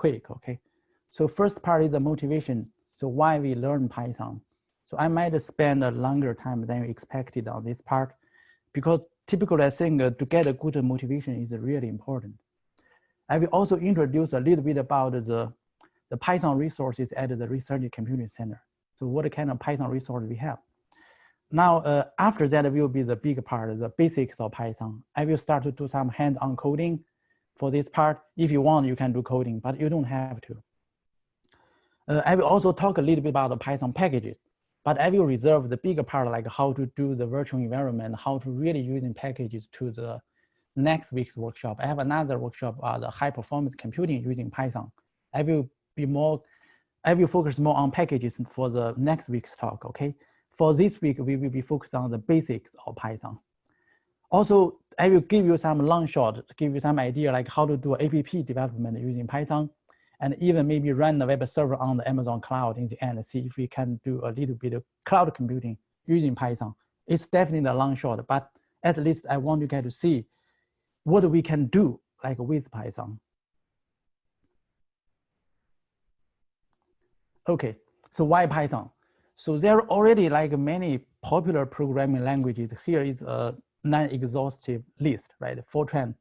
quick, okay? So first part is the motivation. So why we learn Python. So I might spend a longer time than you expected on this part, because typically I think to get a good motivation is really important. I will also introduce a little bit about the Python resources at the Research Computing Center. So what kind of Python resource we have. Now, after that will be the big part, the basics of Python. I will start to do some hands-on coding for this part. If you want, you can do coding, but you don't have to. I will also talk a little bit about the Python packages, but I will reserve the bigger part, like how to do the virtual environment, how to really using packages to the next week's workshop. I have another workshop, the high performance computing using Python. I will focus more on packages for the next week's talk, okay? For this week, we will be focused on the basics of Python. Also, I will give you some long shot, give you some idea like how to do app development using Python, and even maybe run the web server on the Amazon cloud in the end, see if we can do a little bit of cloud computing using Python. It's definitely a long shot, but at least I want you guys to see what we can do like with Python. Okay, so why Python? So there are already like many popular programming languages. Here is a non-exhaustive list, right? Fortran,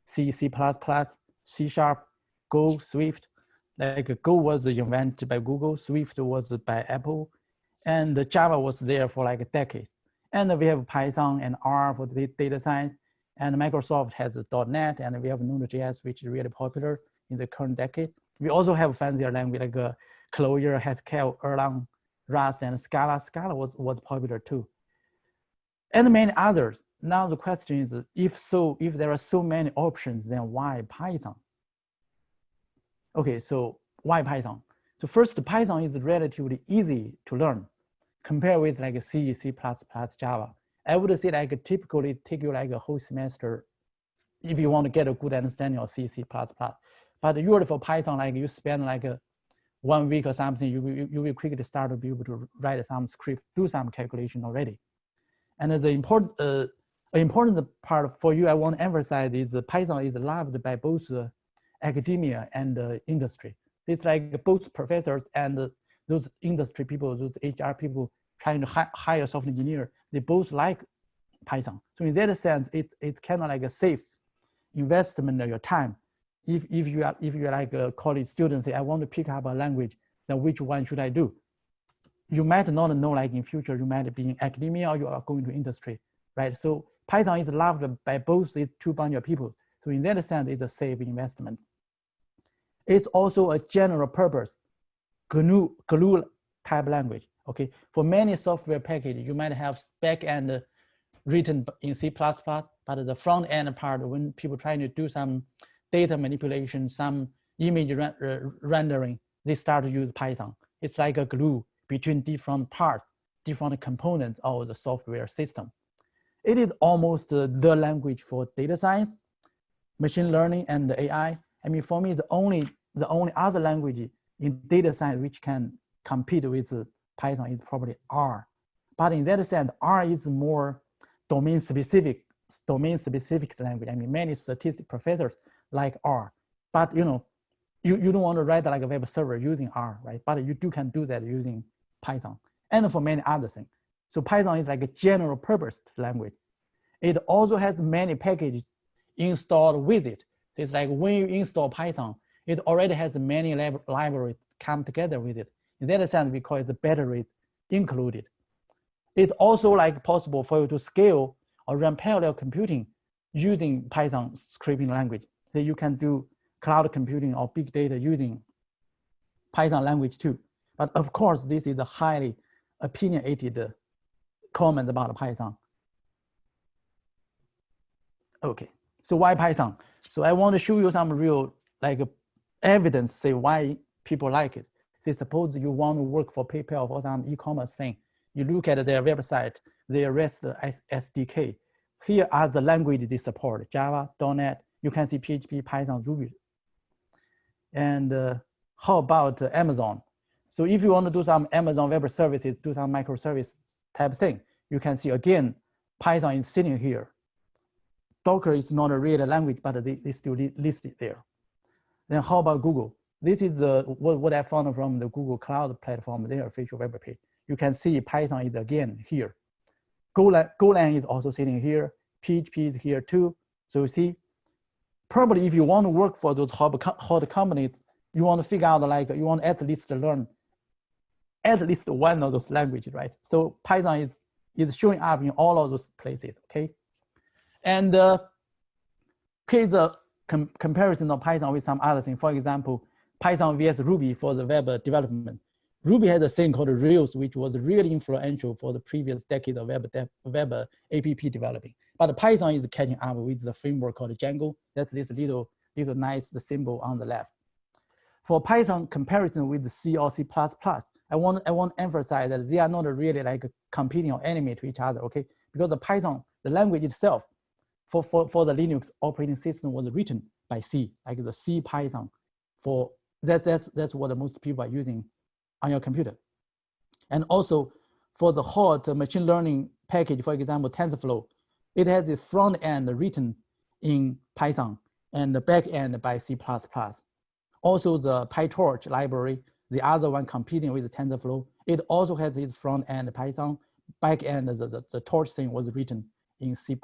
C, C++, C#, Go, Swift. Like Go was invented by Google, Swift was by Apple, and Java was there for like a decade. And we have Python and R for the data science, and Microsoft has .NET, and we have Node.js, which is really popular in the current decade. We also have fancier language like Clojure, Haskell, Erlang, Rust, and Scala. Scala was popular too. And many others. Now the question is, if there are so many options, then why Python? Okay, so why Python? So first, Python is relatively easy to learn compared with like C, C++, Java. I would say like typically take you like a whole semester if you want to get a good understanding of C, C++. But usually for Python, like you spend like 1 week or something, you will quickly start to be able to write some script, do some calculation already. And the important part for you I want to emphasize is Python is loved by both academia and industry. It's like both professors and those industry people, those HR people trying to hire software engineer, they both like Python. So in that sense, it's kind of like a safe investment of your time. If you're like a college student, say I want to pick up a language, then which one should I do? You might not know, like in future, you might be in academia or you are going to industry, right? So Python is loved by both these two bunch of people. So in that sense, it's a safe investment. It's also a general purpose GNU type language, okay? For many software packages, you might have backend written in C++, but the front end part, when people trying to do some data manipulation, some image rendering, they start to use Python. It's like a glue between different parts, different components of the software system. It is almost the language for data science, machine learning, and AI. I mean, for me, the only other language in data science which can compete with Python is probably R. But in that sense, R is more domain-specific language. I mean, many statistics professors like R, but you don't want to write like a web server using R, right? But you can do that using Python, and for many other things. So Python is like a general purpose language. It also has many packages installed with it. It's like when you install Python, it already has many libraries come together with it. In that sense, we call it the battery included. It's also like possible for you to scale or run parallel computing using Python scripting language. So you can do cloud computing or big data using Python language too. But of course, this is a highly opinionated comment about Python. Okay, so why Python? So I want to show you some real like evidence, say why people like it. Say suppose you want to work for PayPal or some e-commerce thing. You look at their website, their REST SDK. Here are the languages they support: Java, .NET. You can see PHP, Python, Ruby. And how about Amazon? So if you want to do some Amazon Web Services, do some microservice type thing, you can see again, Python is sitting here. Docker is not a real language, but they still list it there. Then how about Google? This is what I found from the Google Cloud platform, their official web page. You can see Python is again here. Golang is also sitting here. PHP is here too. So you see, probably if you want to work for those hot companies, you want to figure out like, you want at least to learn at least one of those languages, right? So Python is showing up in all of those places, okay? And here's the comparison of Python with some other things. For example, Python vs Ruby for the web development. Ruby has a thing called Rails, which was really influential for the previous decade of web app developing. But Python is catching up with the framework called Django. That's this little nice symbol on the left. For Python comparison with C or C++, I want to emphasize that they are not really like competing or enemy to each other, okay? Because the Python, the language itself, for the Linux operating system was written by C, like the C Python. For that's what most people are using on your computer. And also for the hot machine learning package, for example, TensorFlow, it has the front end written in Python and the back end by C++. Also the PyTorch library, the other one competing with TensorFlow, it also has its front end Python, back end, the Torch thing was written in C++.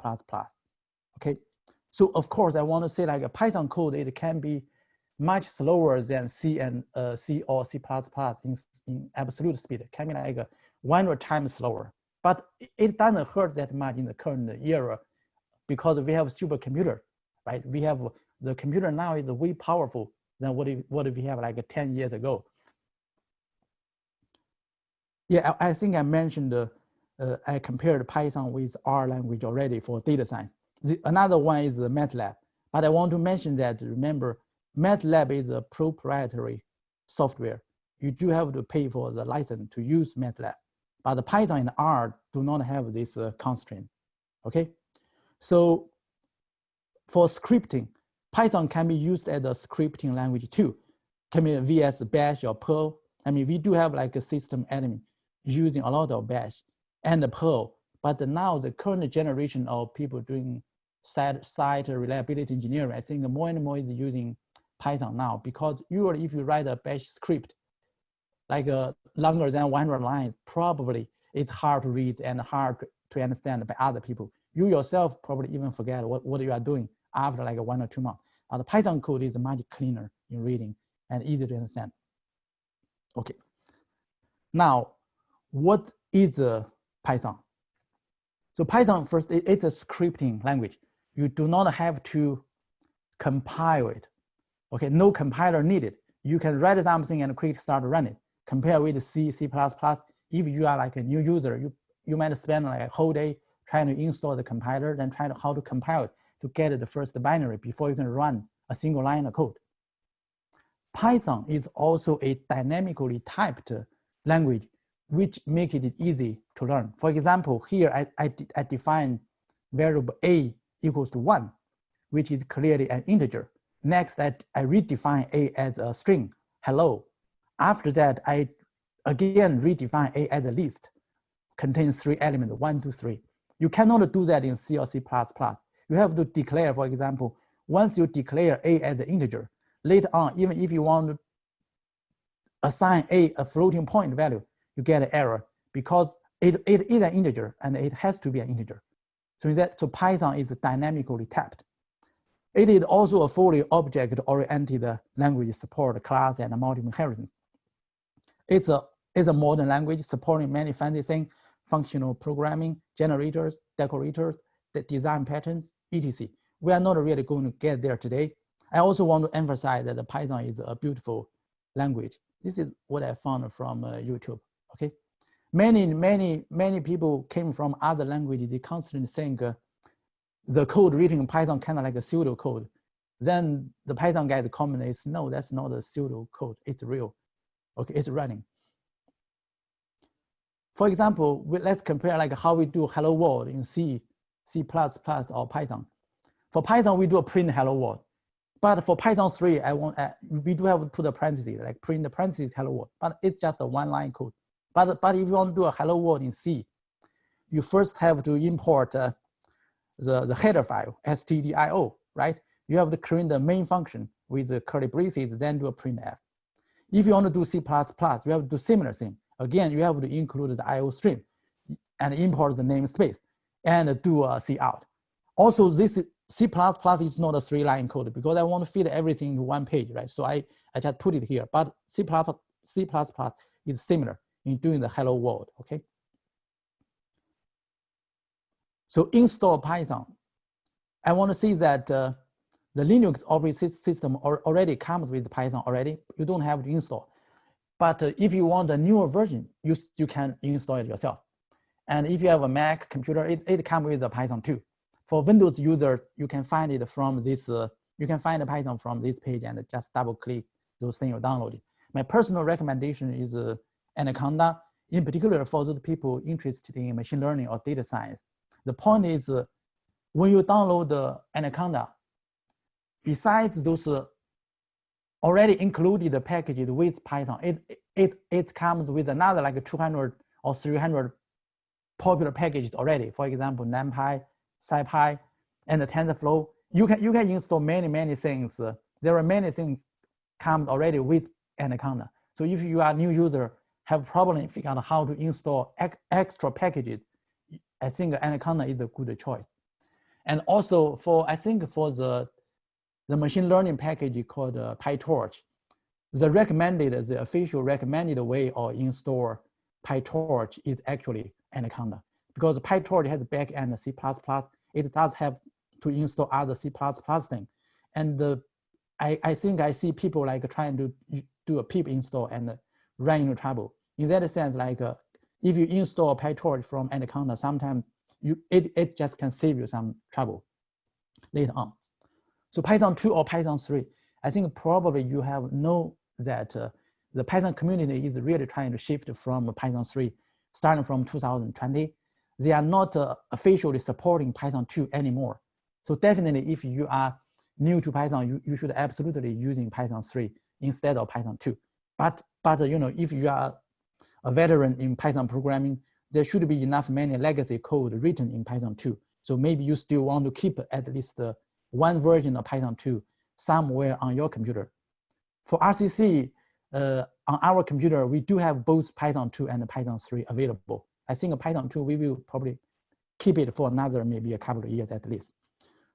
Okay, so of course I want to say like a Python code, it can be much slower than C and C or C++ in absolute speed. It can be like 100 times slower, but it doesn't hurt that much in the current era because we have supercomputer, right? We have the computer now is way powerful than what we have like 10 years ago. Yeah, I think I mentioned I compared Python with R language already for data science. Another one is the MATLAB, but I want to mention that, remember, MATLAB is a proprietary software. You do have to pay for the license to use MATLAB, but the Python and R do not have this constraint, okay? So for scripting, Python can be used as a scripting language too. Can be VS Bash or Perl. I mean, we do have like a system admin using a lot of Bash and Perl, but now the current generation of people doing site reliability engineering, I think more and more is using Python now, because usually if you write a Bash script, like longer than 100 lines, probably it's hard to read and hard to understand by other people. You yourself probably even forget what you are doing after like 1 or 2 months. The Python code is much cleaner in reading and easy to understand. Okay. Now, what is Python? So Python, first, it's a scripting language. You do not have to compile it. Okay, no compiler needed. You can write something and quickly start running. Compare with C, C++. If you are like a new user, you might spend like a whole day trying to install the compiler, then trying to how to compile it to get the first binary before you can run a single line of code. Python is also a dynamically typed language, which makes it easy to learn. For example, here I define variable a equals to 1, which is clearly an integer. Next, I redefine a as a string, hello. After that, I again redefine a as a list, contains 3 elements, 1, 2, 3. You cannot do that in C or C++. You have to declare, for example, once you declare a as an integer, later on, even if you want to assign a floating point value, you get an error because it is an integer and it has to be an integer. So Python is dynamically typed. It is also a fully object-oriented language support class and multiple inheritance. It's a modern language supporting many fancy things, functional programming, generators, decorators, the design patterns, etc. We are not really going to get there today. I also want to emphasize that the Python is a beautiful language. This is what I found from YouTube, okay? Many people came from other languages. They constantly think the code written in Python kind of like a pseudo code. Then the Python guys comment is, no, that's not a pseudo code. It's real, okay, it's running. For example, let's compare like how we do hello world in C, C++ or Python. For Python, we do a print hello world. But for Python 3, we do have to put a parentheses, like print the parentheses hello world, but it's just a 1-line code. But if you want to do a hello world in C, you first have to import the header file, stdio, right? You have to create the main function with the curly braces, then do a printf. If you want to do C++, you have to do similar thing. Again, you have to include the IO stream and import the namespace and do a cout. Also, this C++ is not a 3-line code because I want to fit everything into one page, right? So I just put it here, but C++ is similar in doing the hello world, okay? So install Python. I want to see that the Linux operating system already comes with Python already. You don't have to install. But if you want a newer version, you can install it yourself. And if you have a Mac computer, it comes with the Python too. For Windows users, you can find it from this, you can find the Python from this page and just double click those things you downloaded. My personal recommendation is Anaconda, in particular for those people interested in machine learning or data science. The point is when you download the Anaconda, besides those already included packages with Python, it comes with another like 200 or 300 popular packages already. For example, NumPy, SciPy, and the TensorFlow. You can install many things. There are many things come already with Anaconda. So if you are a new user, have a problem figuring out how to install extra packages, I think Anaconda is a good choice. And also I think for the machine learning package called PyTorch, the official recommended way of install PyTorch is actually Anaconda, because PyTorch has backend C++. It does have to install other C++ thing. And I think I see people like trying to do a pip install and run into trouble. In that sense, like if you install PyTorch from Anaconda, sometimes it just can save you some trouble later on. So Python 2 or Python 3, I think probably you have know that the Python community is really trying to shift from Python 3 starting from 2020. They are not officially supporting Python 2 anymore. So definitely if you are new to Python, you should absolutely using Python 3 instead of Python 2. But you know, if you are a veteran in Python programming, there should be enough many legacy code written in Python 2. So maybe you still want to keep at least one version of Python 2 somewhere on your computer. For RCC, on our computer, we do have both Python 2 and Python 3 available. I think Python 2, we will probably keep it for another, maybe a couple of years at least.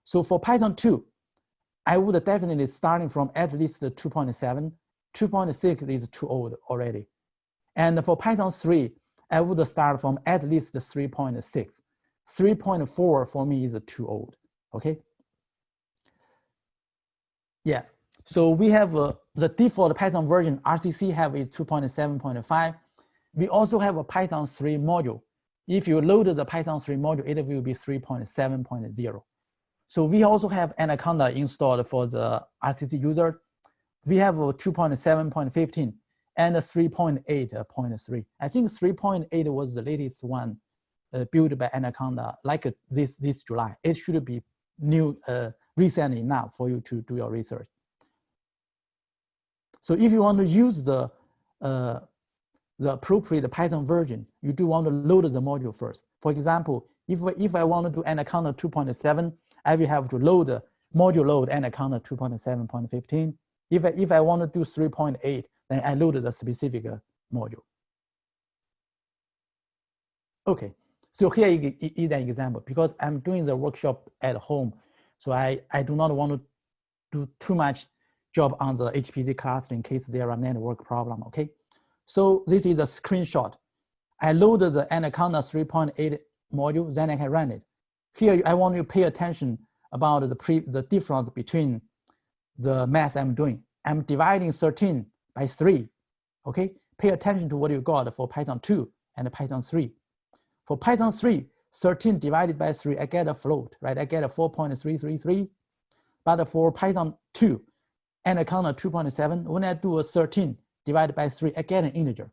So for Python 2, I would definitely starting from at least 2.7. 2.6 is too old already. And for Python 3, I would start from at least 3.6. 3.4 for me is too old, okay? Yeah, so we have the default Python version RCC have is 2.7.5. We also have a Python 3 module. If you load the Python 3 module, it will be 3.7.0. So we also have Anaconda installed for the RCC user. We have 2.7.15 and 3.8.3. I think 3.8 was the latest one built by Anaconda, like this July. It should be new, recent enough for you to do your research. So if you want to use the appropriate Python version, you do want to load the module first. For example, if I want to do Anaconda 2.7, I will have to load module load Anaconda 2.7.15. If I want to do 3.8, then I load the specific module. Okay, so here is an example, because I'm doing the workshop at home, so I do not want to do too much job on the HPC cluster in case there are network problem, okay? So this is a screenshot. I loaded the Anaconda 3.8 module, then I can run it. Here, I want you to pay attention about the difference between the math I'm doing. I'm dividing 13 by 3, okay? Pay attention to what you got for Python 2 and Python 3. For Python 3, 13 divided by 3, I get a float, right? I get a 4.333. But for Python 2, Anaconda 2.7, when I do a 13 divided by 3, I get an integer.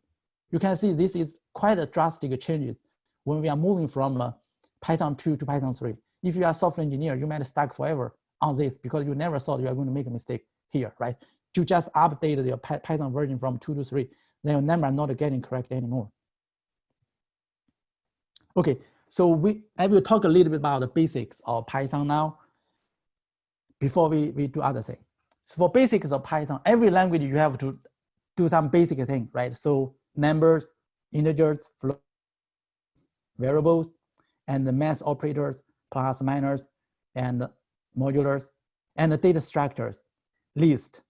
You can see this is quite a drastic change when we are moving from Python 2 to Python 3. If you are a software engineer, you might stuck forever on this because you never thought you are going to make a mistake here, right? You just update your Python version from 2 to 3, then your number are not getting correct anymore. Okay, so I will talk a little bit about the basics of Python now before we do other things. So for basics of Python, every language you have to do some basic thing, right? So numbers, integers, floats, variables, and the math operators, plus, minus, and modulars, and the data structures, list,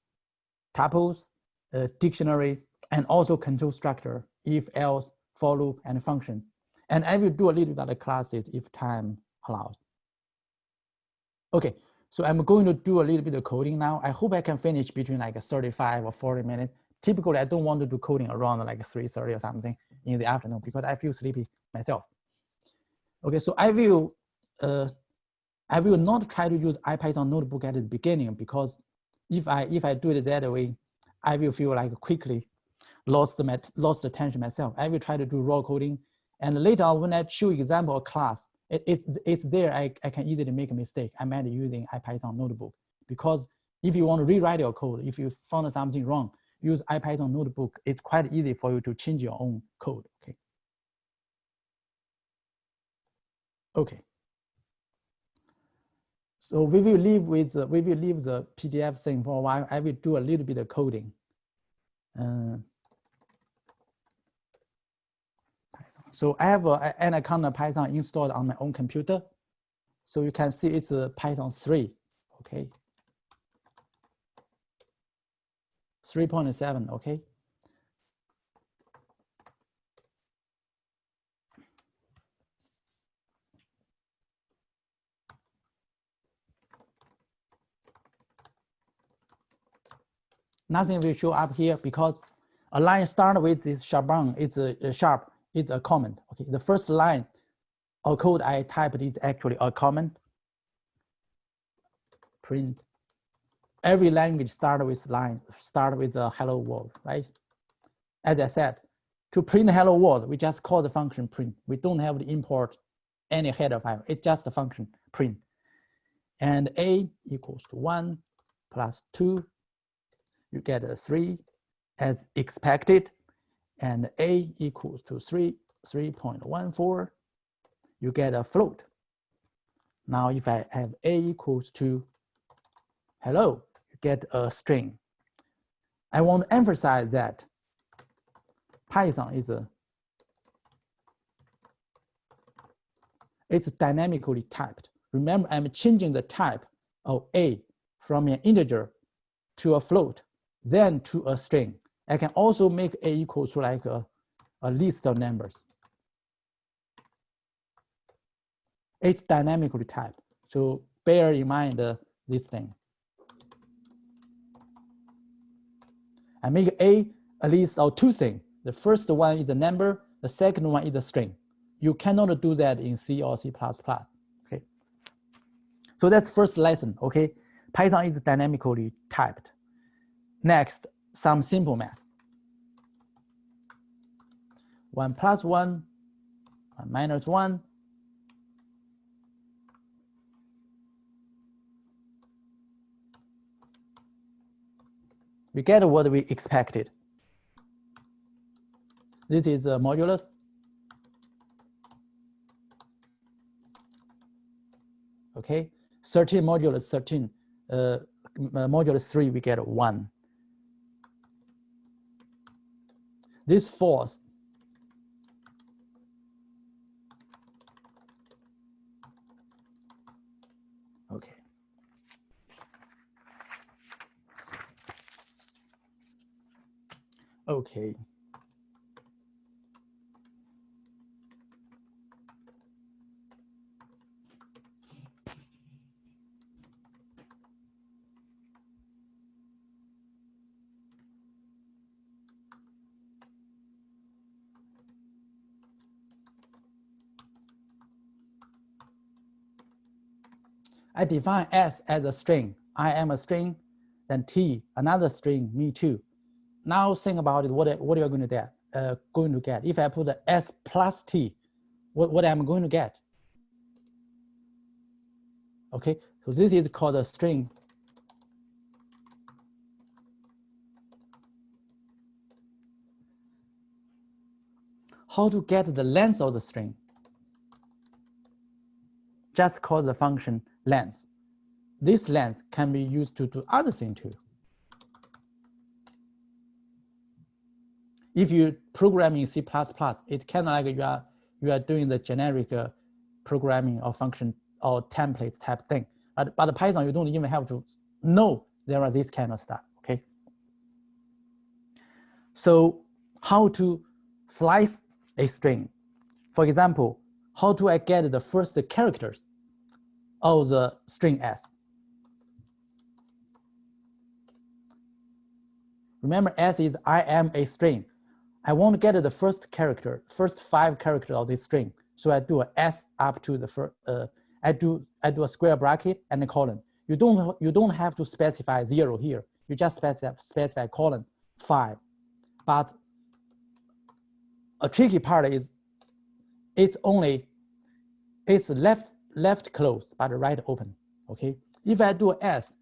tuples, dictionary, and also control structure, if, else, for loop, and function. And I will do a little bit of classes if time allows. Okay, so I'm going to do a little bit of coding now. I hope I can finish between like 35 or 40 minutes. Typically, I don't want to do coding around like 3:30 or something in the afternoon because I feel sleepy myself. Okay, so I will not try to use IPython notebook at the beginning because if I do it that way, I will feel like quickly lost attention myself. I will try to do raw coding, and later on when I show example of class, it's there. I can easily make a mistake. I might using IPython notebook because if you want to rewrite your code, if you found something wrong, use IPython notebook. It's quite easy for you to change your own code. Okay. Okay. So we will leave the PDF thing for a while. I will do a little bit of coding. So I have an Anaconda Python installed on my own computer. So you can see it's a Python 3, okay? 3.7, okay? Nothing will show up here because a line start with this sharp, it's a sharp, it's a comment, okay? The first line of code I typed is actually a comment. Print. Every language start with a hello world, right? As I said, to print hello world, we just call the function print. We don't have to import any header file. It's just the function print. And a equals to 1 plus 2, you get a 3 as expected. And a equals to 3.14, you get a float. Now if I have a equals to hello, you get a string. I want to emphasize that Python it's dynamically typed. Remember, I'm changing the type of a from an integer to a float, then to a string. I can also make a equal to like a list of numbers. It's dynamically typed, so bear in mind this thing. I make a list of 2 things. The first one is a number, the second one is a string. You cannot do that in C or C++, okay? So that's first lesson, okay? Python is dynamically typed. Next, some simple math. 1 plus 1, 1 minus 1. We get what we expected. This is a modulus. Okay, 13 modulus 13, modulus 3, we get 1. This false. Okay. Okay. I define S as a string. I am a string, then T, another string, me too. Now think about it, what are you going to get? If I put the S plus T, what am I going to get? Okay, so this is called a string. How to get the length of the string? Just call the function length. This length can be used to do other things too. if you program in C++, it's kind of like you are doing the generic programming or function or templates type thing. But Python, you don't even have to know there are this kind of stuff, okay? So how to slice a string? For example, how do I get the first characters of the string S? Remember, S is I am a string. I want to get the first 5 characters of this string. So I do a S up to the first. I do a square bracket and a colon. You don't have to specify 0 here. You just specify colon 5. But a tricky part is it's left closed but right open. Okay. If I do S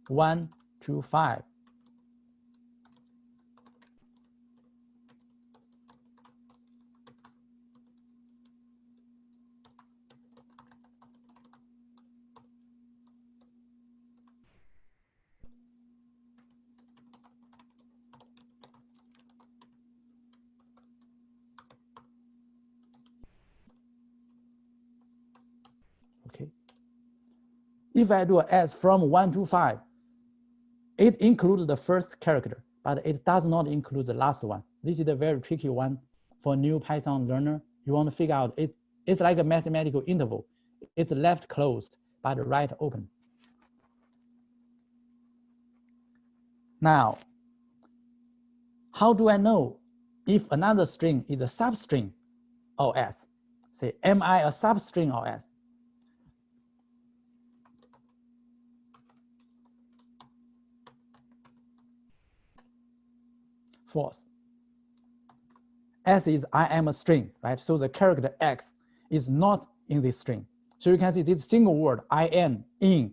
1 to 5. Okay. If I do S from 1 to 5, it includes the first character, but it does not include the last one. This is a very tricky one for new Python learner. You want to figure out it's like a mathematical interval. It's left closed, but right open. Now, how do I know if another string is a substring of S? Say, am I a substring of S? False. S is I am a string, right? So the character X is not in this string. So you can see this single word in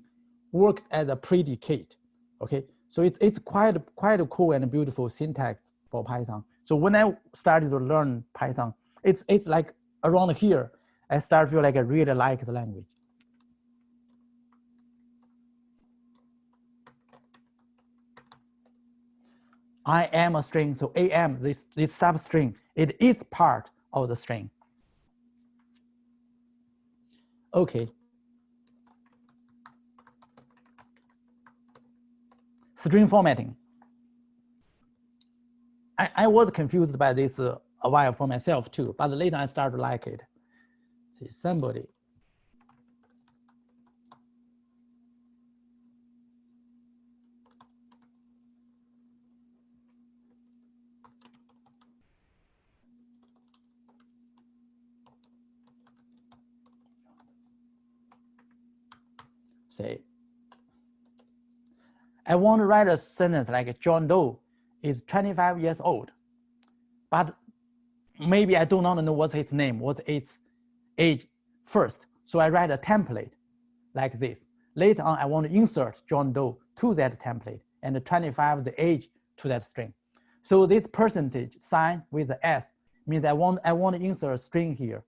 works as a predicate. Okay, so it's quite a cool and beautiful syntax for Python. So when I started to learn Python, it's like around here I start to feel like I really like the language. I am a string, so am, this substring, it is part of the string. Okay. String formatting. I was confused by this a while for myself too, but later I started to like it. See, somebody. Say, I want to write a sentence like John Doe is 25 years old, but maybe I do not know what's his name, what's its age first. So I write a template like this. Later on, I want to insert John Doe to that template and 25 the age to that string. So this percentage sign with the S means I want to insert a string here.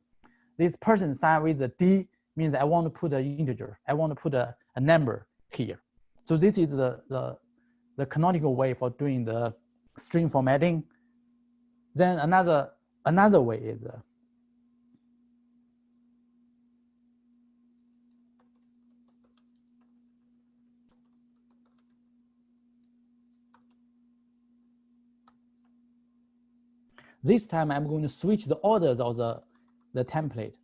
This percent sign with the D means I want to put an integer. I want to put a number here. So this is the canonical way for doing the string formatting. Then another way is this time I'm going to switch the orders of the template.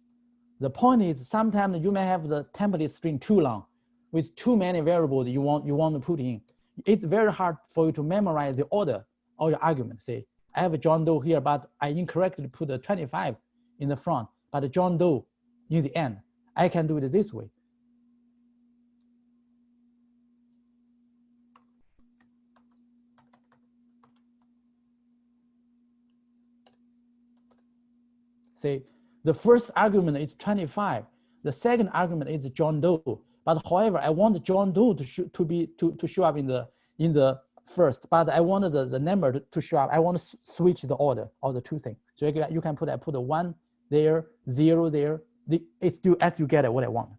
The point is sometimes you may have the template string too long with too many variables you want to put in. It's very hard for you to memorize the order of your argument. Say, I have John Doe here, but I incorrectly put a 25 in the front, but John Doe in the end. I can do it this way. Say, the first argument is 25. The second argument is John Doe. But however, I want John Doe to show up in the first, but I want the number to show up. I want to switch the order of the two things. So you can put a 1 there, 0 there. It's still as you get it what I want.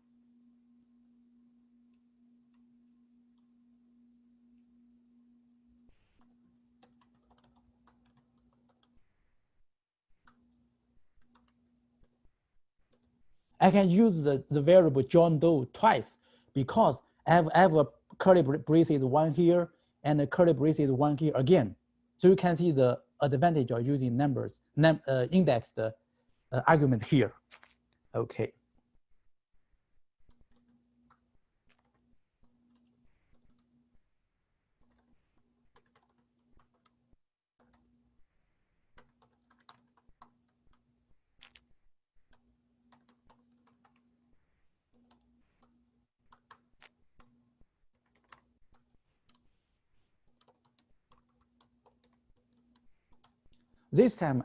I can use the variable John Doe twice because I have a curly braces one here and a curly braces one here again. So you can see the advantage of using numbers, indexed argument here. Okay. This time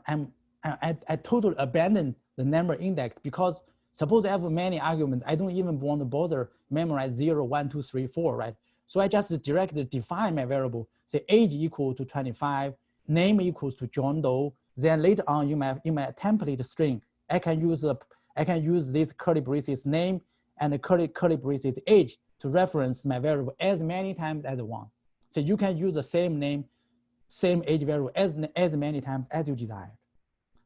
I totally abandon the number index because suppose I have many arguments, I don't even want to bother memorize 0, 1, 2, 3, 4, right? So I just directly define my variable, say age equal to 25, name equals to John Doe. Then later on in my template string, I can use this curly braces name and the curly braces age to reference my variable as many times as I want. So you can use the same name, same age variable as many times as you desire.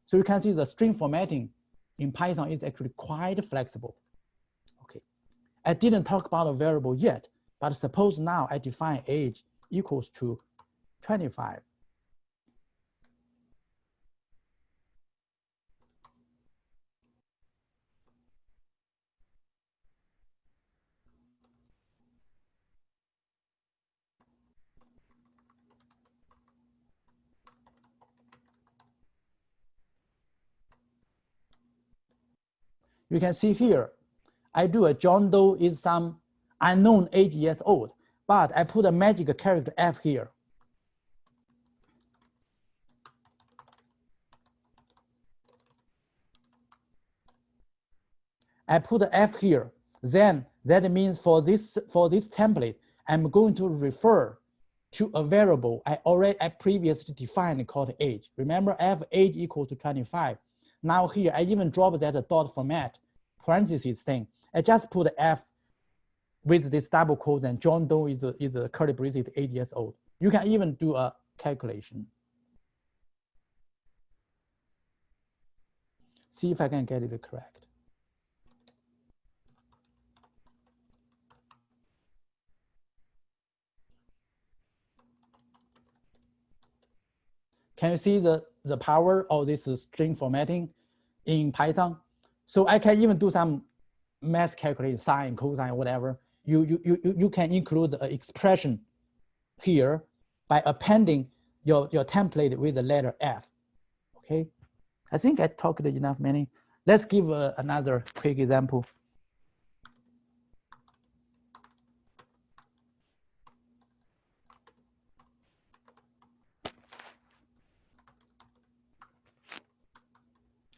So you can see the string formatting in Python is actually quite flexible. Okay, I didn't talk about a variable yet, but suppose now I define age equals to 25. You can see here, I do a John Doe is some unknown 8 years old, but I put a magic character F here. I put a F here. Then that means for this template, I'm going to refer to a variable I previously defined called age. Remember, F age equal to 25. Now here, I even drop that dot format parentheses thing. I just put F with this double quote, and John Doe is a curly braces 8 years old. You can even do a calculation. See if I can get it correct. Can you see the power of this string formatting in Python? So I can even do some math calculation, sine, cosine, whatever. You can include an expression here by appending your template with the letter F. Okay, I think I talked enough, Manny. Let's give another quick example.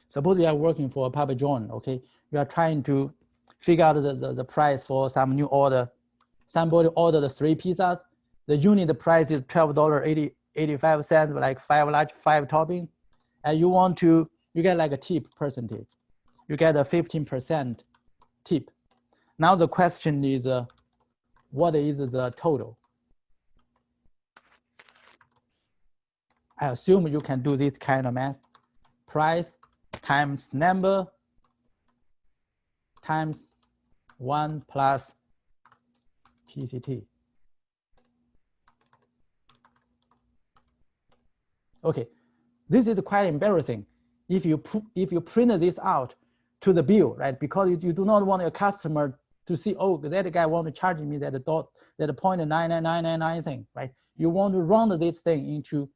Suppose you are working for a Papa John, okay? You are trying to figure out the price for some new order. Somebody ordered 3 pizzas. The unit price is $12.85, like 5 large, 5 topping. And you get like a tip percentage. You get a 15% tip. Now the question is, what is the total? I assume you can do this kind of math. Price times number times 1 plus PCT. Okay, this is quite embarrassing if you print this out to the bill, right? Because you do not want your customer to see, oh, that guy want to charge me that 0.99999 thing, right? You want to round this thing into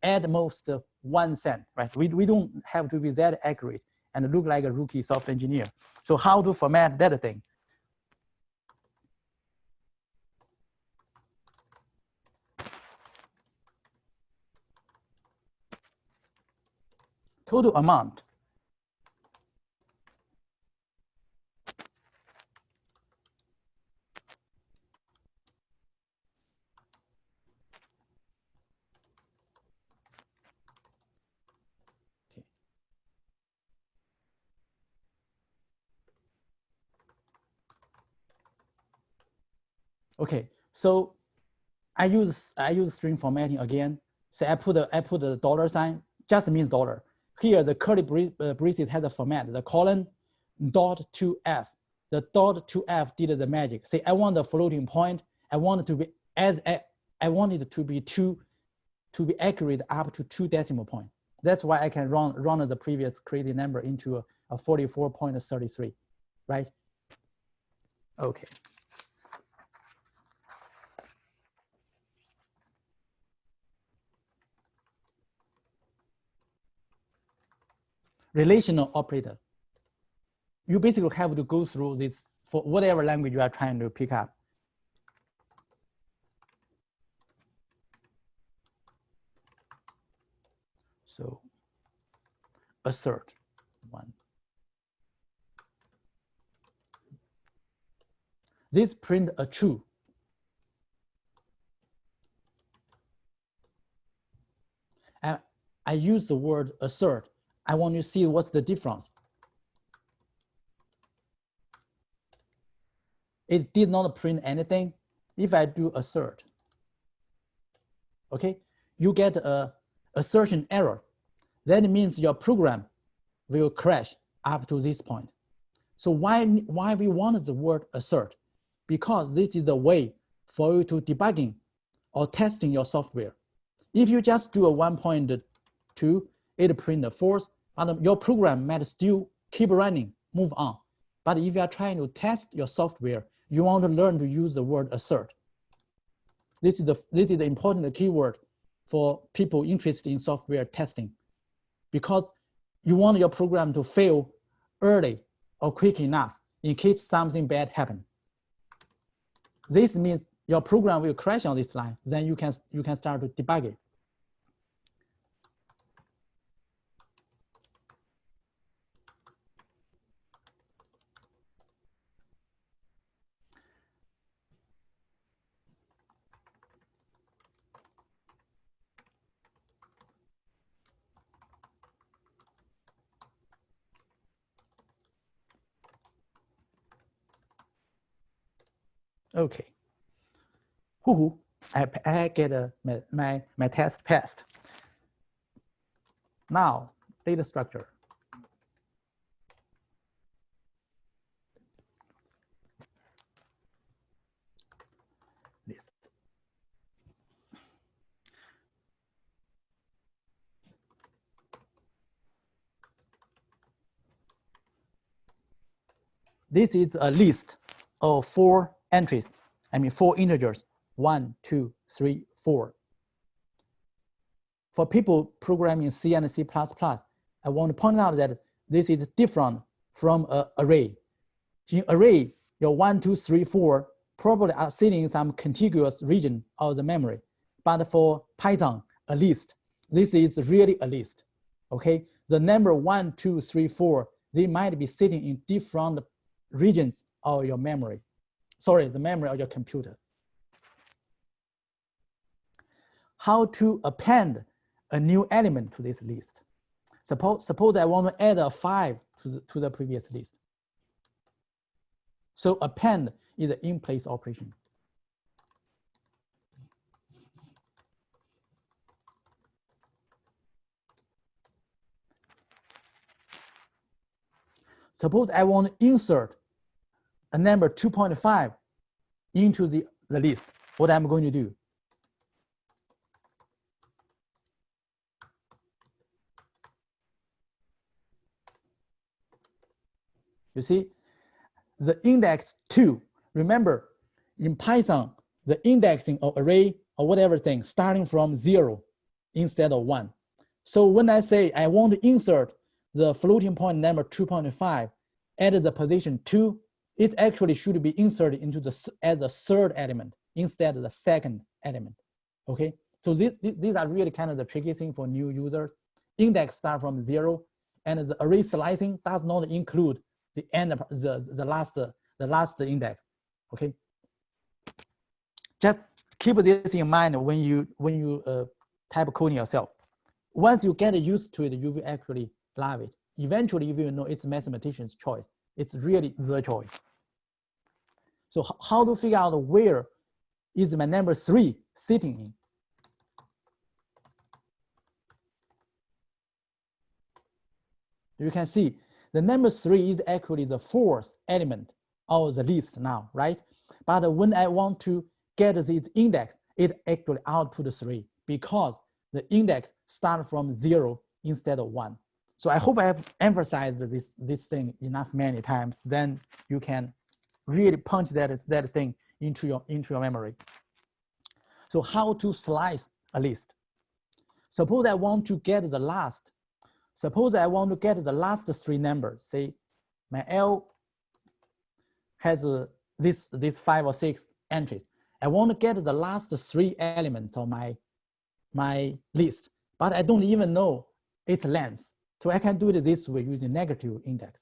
at most 1 cent, right? We don't have to be that accurate and look like a rookie software engineer. So how to format that thing? Total amount. Okay, so I use string formatting again. So I put the dollar sign, just means dollar. Here the curly braces has a format. The colon dot to f. The dot to f did the magic. Say I want the floating point. I want it to be I want it to be accurate up to 2 decimal point. That's why I can run the previous crazy number into a 44.33, right? Okay. Relational operator. You basically have to go through this for whatever language you are trying to pick up. So assert 1. This print a true. And I use the word assert. I want to see what's the difference. It did not print anything. If I do assert, okay, you get a assertion error. That means your program will crash up to this point. So why we want the word assert? Because this is the way for you to debugging or testing your software. If you just do a 1.2, it print a false, and your program might still keep running, move on. But if you are trying to test your software, you want to learn to use the word assert. This is the important keyword for people interested in software testing, because you want your program to fail early or quick enough in case something bad happens. This means your program will crash on this line. Then you can start to debug it. Okay. Woohoo! I get my test passed. Now, data structure. List. This is a list of 4 entries. I mean 4 integers. 1, 2, 3, 4. For people programming C and C++, I want to point out that this is different from an array. In array, your 1, 2, 3, 4 probably are sitting in some contiguous region of the memory. But for Python, a list, this is really a list. Okay, the number 1, 2, 3, 4, they might be sitting in different regions of your memory. Sorry, the memory of your computer. How to append a new element to this list. Suppose I want to add a 5 to the previous list. So append is an in-place operation. Suppose I want to insert a number 2.5 into the list. What I'm going to do? You see, the index 2, remember, in Python, the indexing of array or whatever thing starting from 0 instead of 1. So when I say I want to insert the floating point number 2.5 at the position 2, it actually should be inserted into as the third element instead of the second element. Okay, so these are really kind of the tricky thing for new users. Index start from 0, and the array slicing does not include the end of the last index. Okay, just keep this in mind when you type coding yourself. Once you get used to it, you will actually love it. Eventually, you will know it's mathematician's choice. It's really the choice. So how to figure out where is my number 3 sitting in? You can see The number 3 is actually the 4th element of the list now, right? But when I want to get this index, it actually output 3 because the index starts from 0 instead of 1. So I hope I have emphasized this thing enough many times. Then you can really punch that thing into your memory. So how to slice a list? Suppose I want to get the last. Suppose I want to get the last 3 numbers. Say my L has this 5 or 6 entries. I want to get the last 3 elements of my list, but I don't even know its length. So I can do it this way using negative index.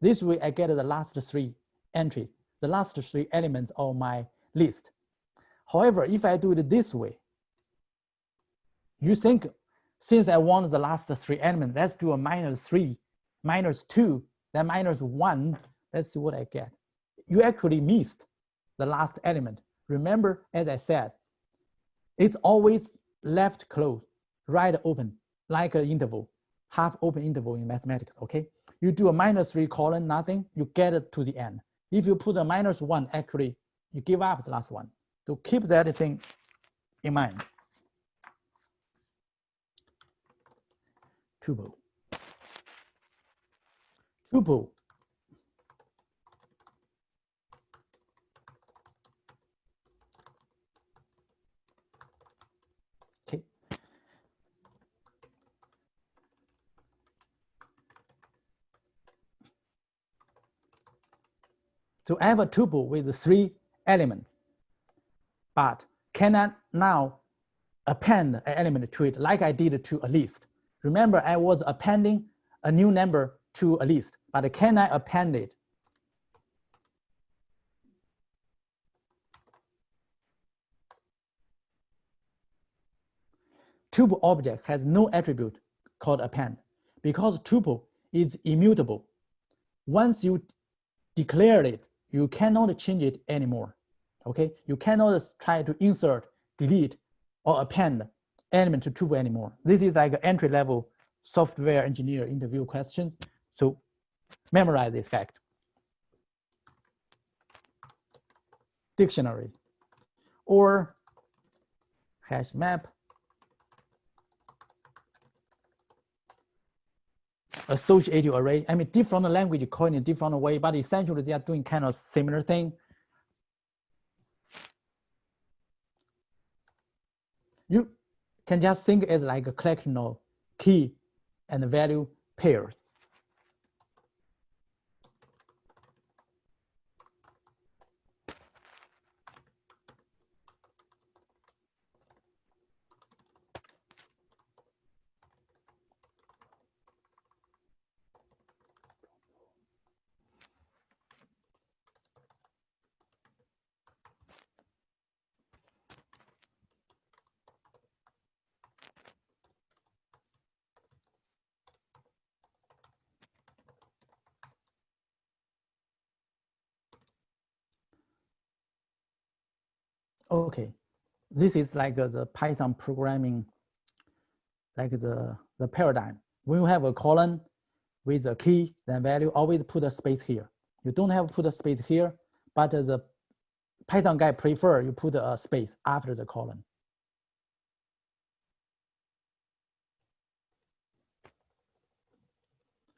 This way I get the last 3 entries, the last 3 elements of my list. However, if I do it this way, you think since I want the last 3 elements, let's do a -3, -2, then -1. Let's see what I get. You actually missed the last element. Remember, as I said, it's always left closed, right open, like an interval, half open interval in mathematics, okay? You do a -3 colon, nothing, you get it to the end. If you put a -1, actually, you give up the last one. So keep that thing in mind. Tuple. Tuple. Okay. So I have a tuple with 3 elements, but can I now append an element to it like I did to a list? Remember, I was appending a new number to a list, but can I append it? Tuple object has no attribute called append because tuple is immutable. Once you declare it, you cannot change it anymore. Okay, you cannot try to insert, delete, or append element to tuple anymore. This is like an entry-level software engineer interview questions. So memorize this fact. Dictionary or hash map, associative array. I mean, different language call it in a different way, but essentially they are doing kind of similar thing. You can just think as like a collection of key and value pairs. Okay, this is like the Python programming, like the paradigm. When you have a column with a key, then value, always put a space here. You don't have to put a space here, but the Python guy prefer you put a space after the column.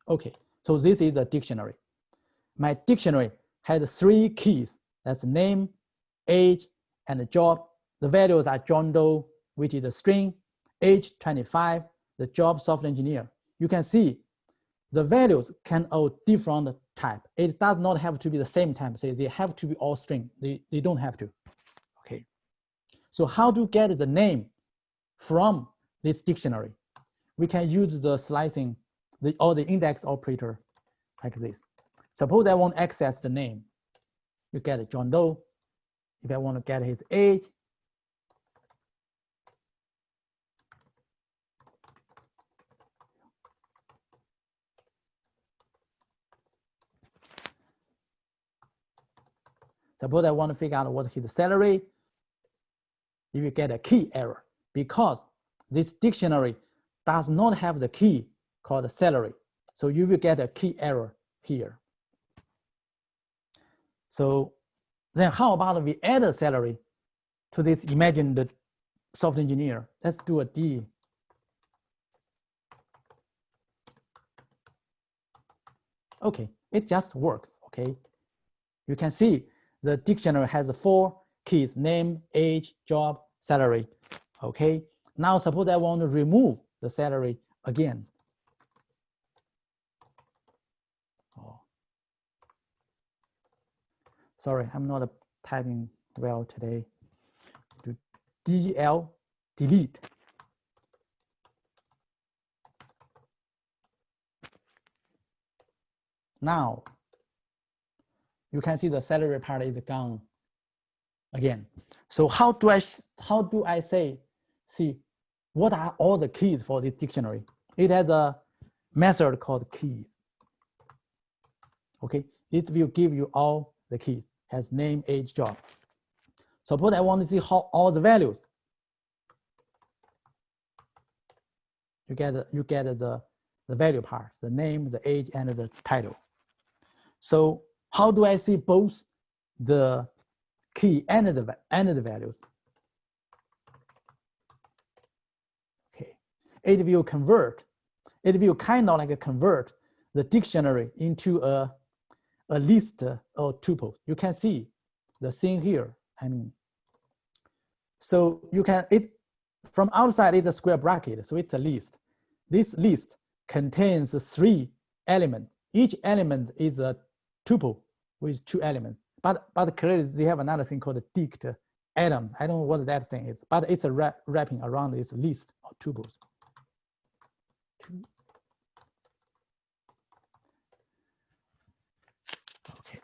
Okay, so this is a dictionary. My dictionary has 3 keys. That's name, age, and the job. The values are John Doe, which is a string, age 25, the job software engineer. You can see the values can all different type. It does not have to be the same type. Say they have to be all string. They don't have to. Okay. So how to get the name from this dictionary? We can use the slicing or the index operator like this. Suppose I want to access the name. You get John Doe. If I want to get his age, suppose I want to figure out what his salary, you will get a key error because this dictionary does not have the key called salary. So you will get a key error here. So then how about we add a salary to this imagined software engineer? Let's do a D. Okay, it just works, okay? You can see the dictionary has 4 keys: name, age, job, salary, okay? Now suppose I want to remove the salary again. Oh. Sorry, I'm not typing well today. Do DL, delete. Now, you can see the salary part is gone again. So how do I say, see, what are all the keys for this dictionary? It has a method called keys. Okay, it will give you all the keys, has name, age, job. Suppose I want to see how all the values. You get the value part, the name, the age, and the title. So how do I see both the key and the values? Okay, it will kind of like convert the dictionary into a list or tuple. You can see the thing here. I mean, so you can, from outside it's a square bracket, so it's a list. This list contains 3 elements. Each element is a tuple with 2 elements. But clearly they have another thing called a dict atom. I don't know what that thing is, but it's a wrapping around this list of tuples. Okay.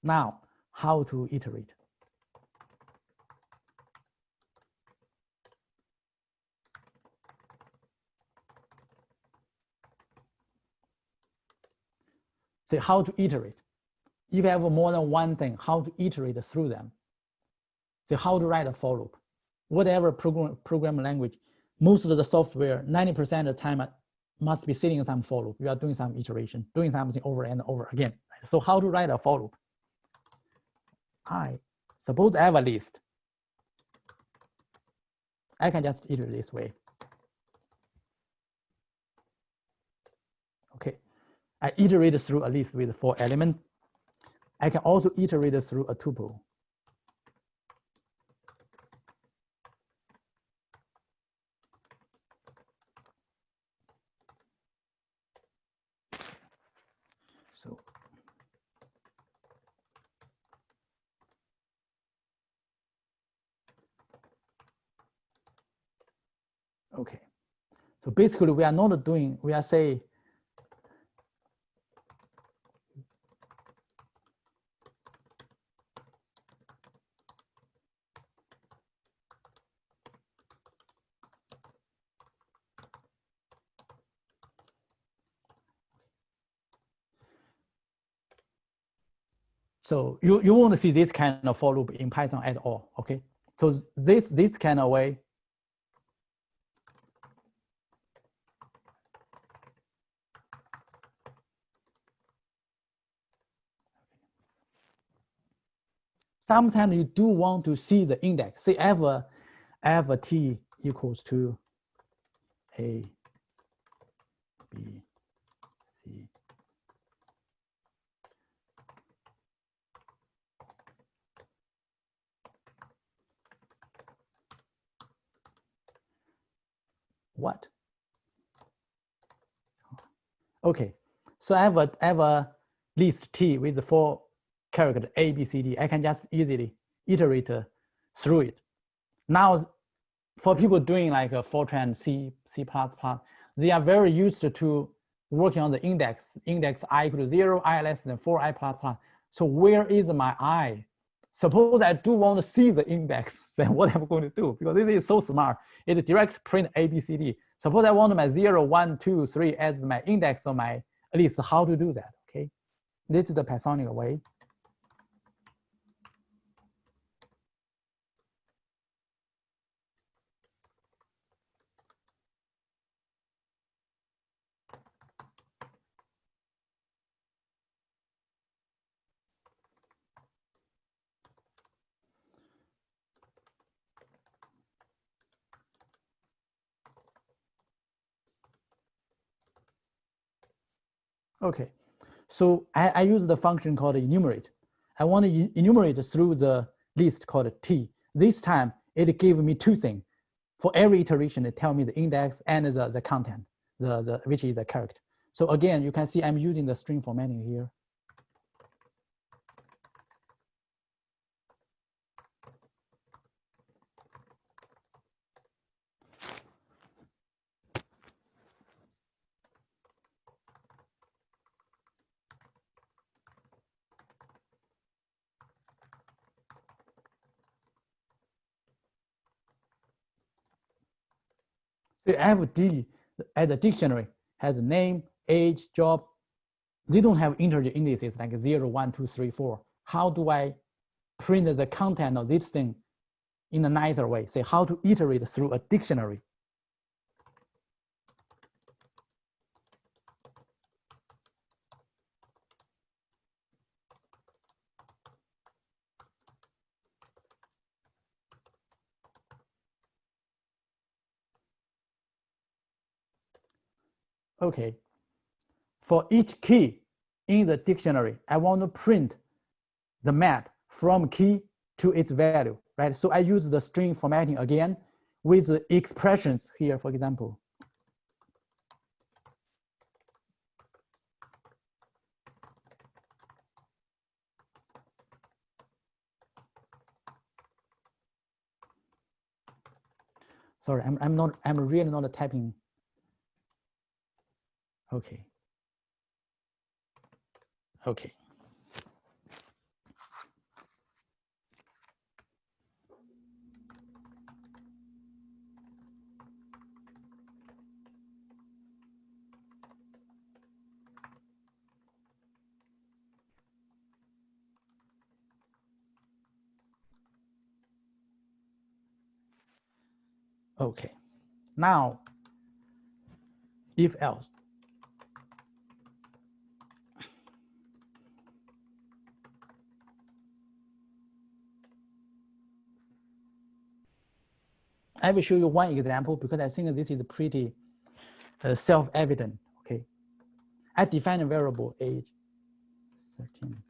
Now, how to iterate? So how to iterate? If you have more than one thing, how to iterate through them? So how to write a for loop? Whatever programming language, most of the software, 90% of the time must be sitting in some for loop. You are doing some iteration, doing something over and over again. So how to write a for loop? Suppose I have a list. I can just iterate this way. Okay, I iterate through a list with 4 elements. I can also iterate through a tuple. So okay, so basically we are not doing, we are saying so you won't see this kind of for loop in Python at all, okay? So this kind of way, sometimes you do want to see the index. Say f t equals to a, b, c. What? Okay, so I have a list T with the 4 characters A, B, C, D. I can just easily iterate through it. Now, for people doing like a Fortran, C++, they are very used to working on the index I equal to 0, I less than 4, I plus plus. So where is my I? Suppose I do want to see the index, then what am I going to do? Because this is so smart. It direct print A, B, C, D. Suppose I want my 0, 1, 2, 3 as my index of my list. How to do that? Okay, this is the Pythonic way. Okay, so I use the function called enumerate. I want to enumerate through the list called T. This time it gave me two things. For every iteration, it tells me the index and the content, which is the character. So again, you can see I'm using the string formatting here. So FD as a dictionary has name, age, job. They don't have integer indices like 0, 1, 2, 3, 4. How do I print the content of this thing in a nicer way? Say how to iterate through a dictionary. Okay, for each key in the dictionary, I want to print the map from key to its value, right? So I use the string formatting again with the expressions here, for example. Sorry, I'm really not typing. Okay. Okay. Okay. Now, if else. I will show you one example because I think this is pretty self-evident. Okay. I define a variable age 13.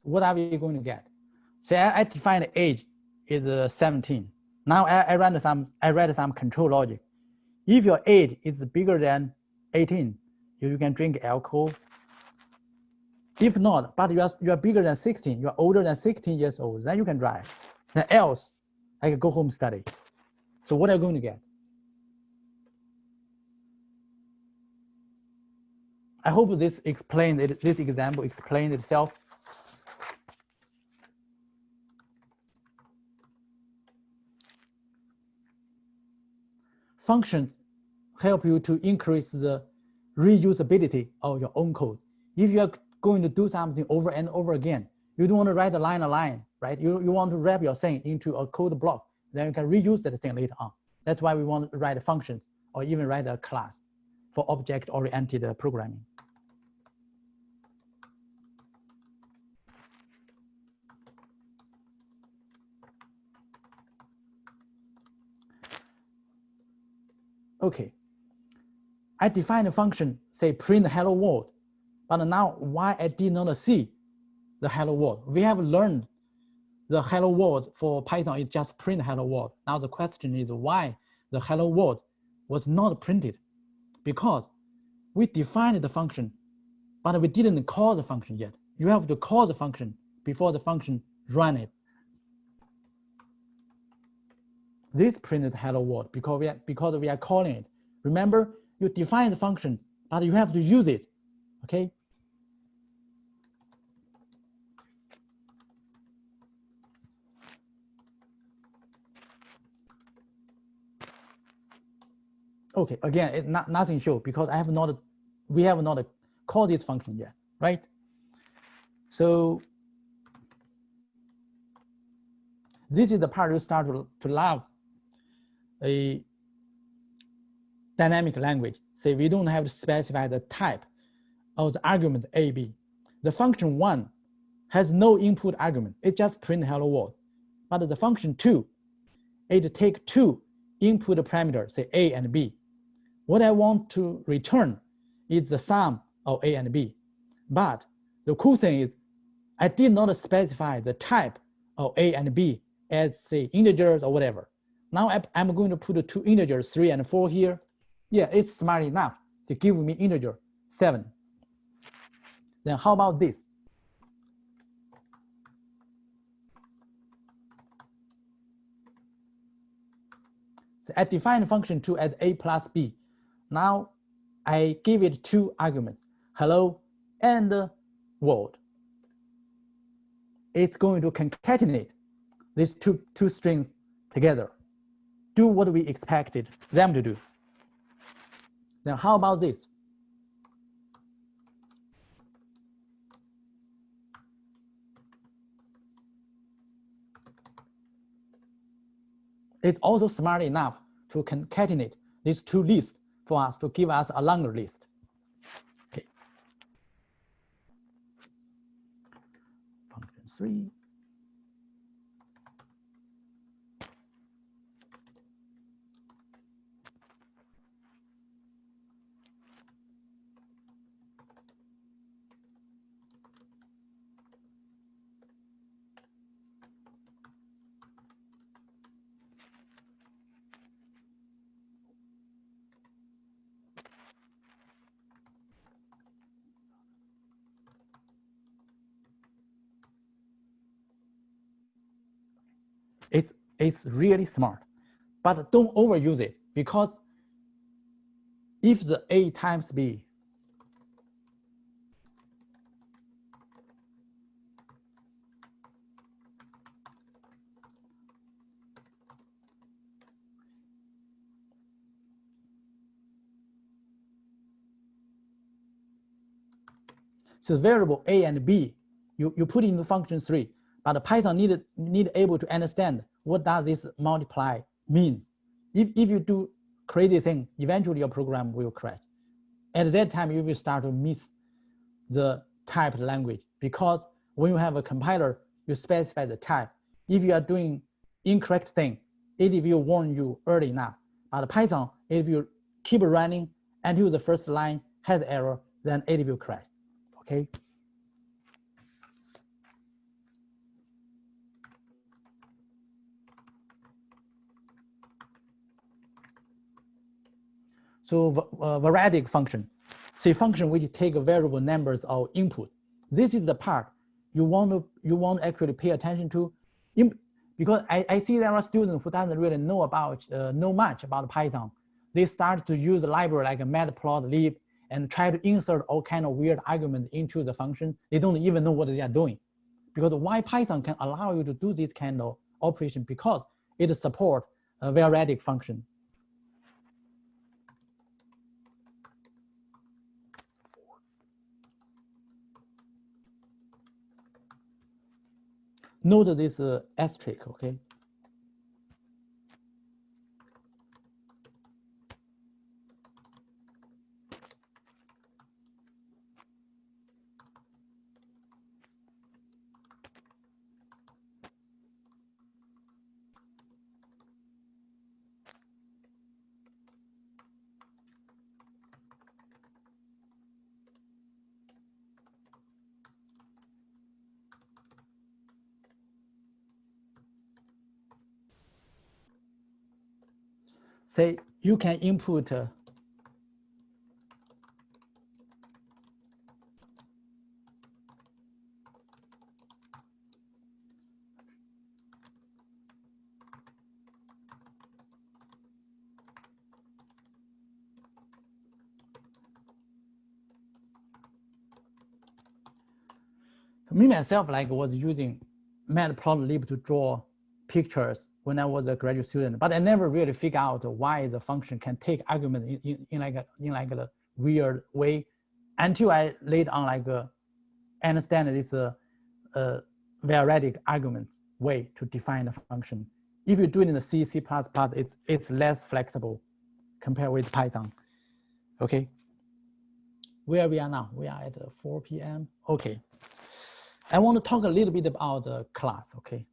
What are we going to get? So I define the age is 17. Now I read some control logic. If your age is bigger than 18, you can drink alcohol. If not, but you are bigger than 16, you are older than 16 years old, then you can drive. Then else, I can go home study. So what are you going to get? I hope this example explains itself. Functions help you to increase the reusability of your own code. If you are going to do something over and over again, you don't want to write a line, right? You want to wrap your thing into a code block, then you can reuse that thing later on. That's why we want to write functions or even write a class for object-oriented programming. Okay, I define a function, say print hello world, but now why I did not see the hello world? We have learned the hello world for Python is just print hello world. Now the question is why the hello world was not printed? Because we defined the function, but we didn't call the function yet. You have to call the function before the function run it. This printed hello world because we are calling it. Remember, you define the function, but you have to use it, okay? Okay, again, nothing show because we have not called this function yet, right? So this is the part you start to love a dynamic language. Say we don't have to specify the type of the argument A, B. The function 1 has no input argument. It just print hello world. But the function 2, it take 2 input parameters, say A and B. What I want to return is the sum of A and B. But the cool thing is I did not specify the type of A and B as, say, integers or whatever. Now I'm going to put the 2 integers, 3 and 4 here. Yeah, it's smart enough to give me integer 7. Then how about this? So I define function 2 as A plus B. Now I give it 2 arguments, hello and world. It's going to concatenate these two strings together, do what we expected them to do. Then how about this? It's also smart enough to concatenate these 2 lists for us to give us a longer list. Okay. Function 3. It's really smart, but don't overuse it, because if the A times B so variable A and B, you put into function 3, but Python need able to understand what does this multiply mean. If you do crazy thing, eventually your program will crash. At that time, you will start to miss the typed language, because when you have a compiler, you specify the type. If you are doing incorrect thing, it will warn you early enough. But Python, if you keep running until the first line has error, then it will crash. Okay. So variadic function, say function which take variable numbers of input. This is the part you want to actually pay attention to, because I see there are students who doesn't really know much about Python. They start to use a library like a matplotlib and try to insert all kind of weird arguments into the function. They don't even know what they are doing. Because why Python can allow you to do this kind of operation? Because it supports a variadic function. Note this asterisk, okay? Say you can input Me myself like was using matplotlib to draw pictures when I was a graduate student, but I never really figured out why the function can take argument in like a weird way until I laid on like understand this variadic argument way to define the function. If you do it in the C, C++, it's less flexible compared with Python. Okay. Where we are now? We are at 4 p.m. Okay. I want to talk a little bit about the class. Okay.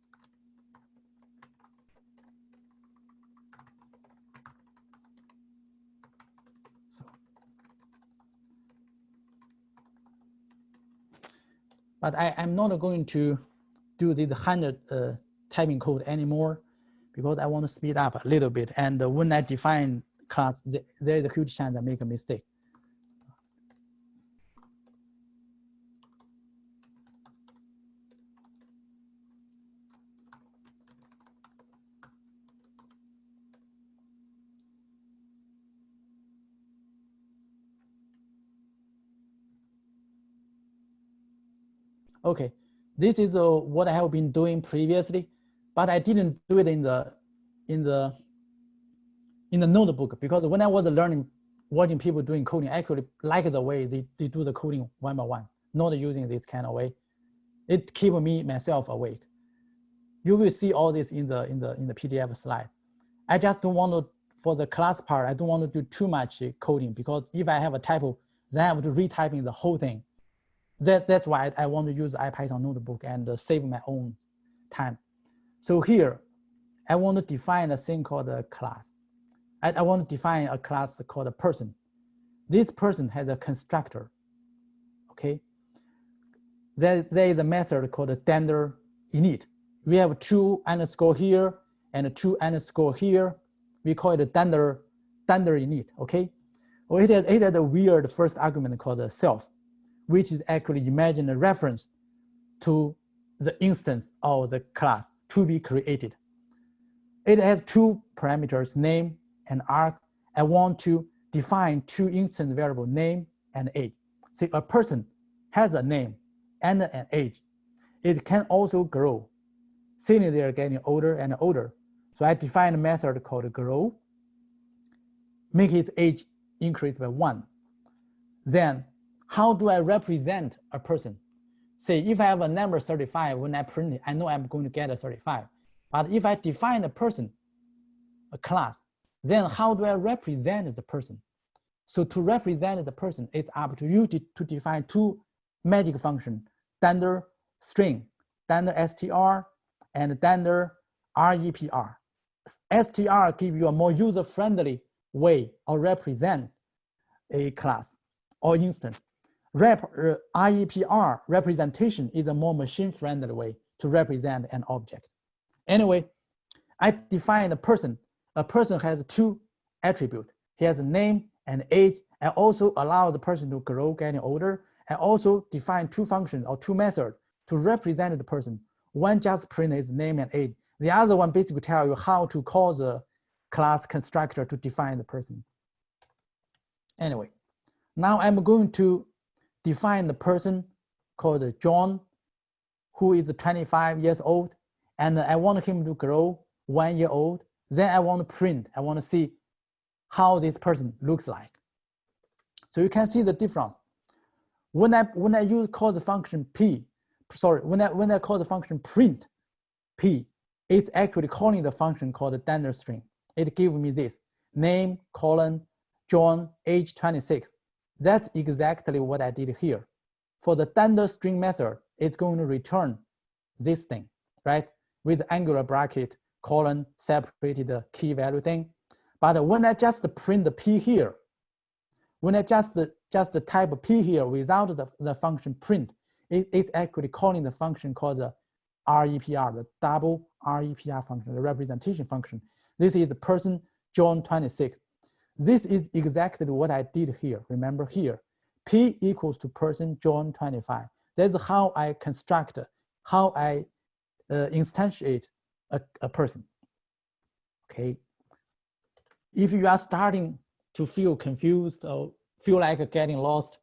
So, but I'm not going to do this 100 typing code anymore because I want to speed up a little bit. And when I define class, there is a huge chance I make a mistake. Okay, this is what I have been doing previously, but I didn't do it in the notebook because when I was learning, watching people doing coding, I actually like the way they do the coding one by one, not using this kind of way. It keeps me myself awake. You will see all this in the PDF slide. I just don't want to, for the class part, I don't want to do too much coding because if I have a typo, then I have to retyping the whole thing. That's why I want to use IPython notebook and save my own time. So here, I want to define a thing called a class. I want to define a class called a person. This person has a constructor, okay? There is a method called a tender init. We have 2 underscore here and 2 underscore here. We call it a tender init, okay? Well, it has a weird first argument called a self, which is actually imagine a reference to the instance of the class to be created. It has 2 parameters, name and arg. I want to define 2 instance variables, name and age. See, a person has a name and an age. It can also grow. Since they are getting older and older. So I define a method called grow, make its age increase by 1. Then how do I represent a person? Say if I have a number 35, when I print it, I know I'm going to get a 35. But if I define a person, a class, then how do I represent the person? So to represent the person, it's up to you to define 2 magic functions, tender string, tender str, and tender repr. Str give you a more user-friendly way of represent a class or instance. repr representation is a more machine-friendly way to represent an object. Anyway, I define a person. A person has 2 attributes. He has a name and age. I also allow the person to grow, getting older. I also define 2 functions or 2 methods to represent the person. One just print his name and age. The other one basically tell you how to call the class constructor to define the person. Anyway, now I'm going to define the person called John, who is 25 years old, and I want him to grow 1 year old. Then I want to print. I want to see how this person looks like. So you can see the difference. When I call the function when I call the function print p, it's actually calling the function called the tender string. It gives me this name colon John age 26. That's exactly what I did here. For the tender string method, it's going to return this thing, right? With angular bracket colon separated key value thing. But when I just print the p here, when I just type p here without the function print, it's actually calling the function called the repr, the double repr function, the representation function. This is the person John 26. This is exactly what I did here. Remember here, p equals to person John 25. That's how I construct, how I instantiate a person. Okay. If you are starting to feel confused or feel like getting lost,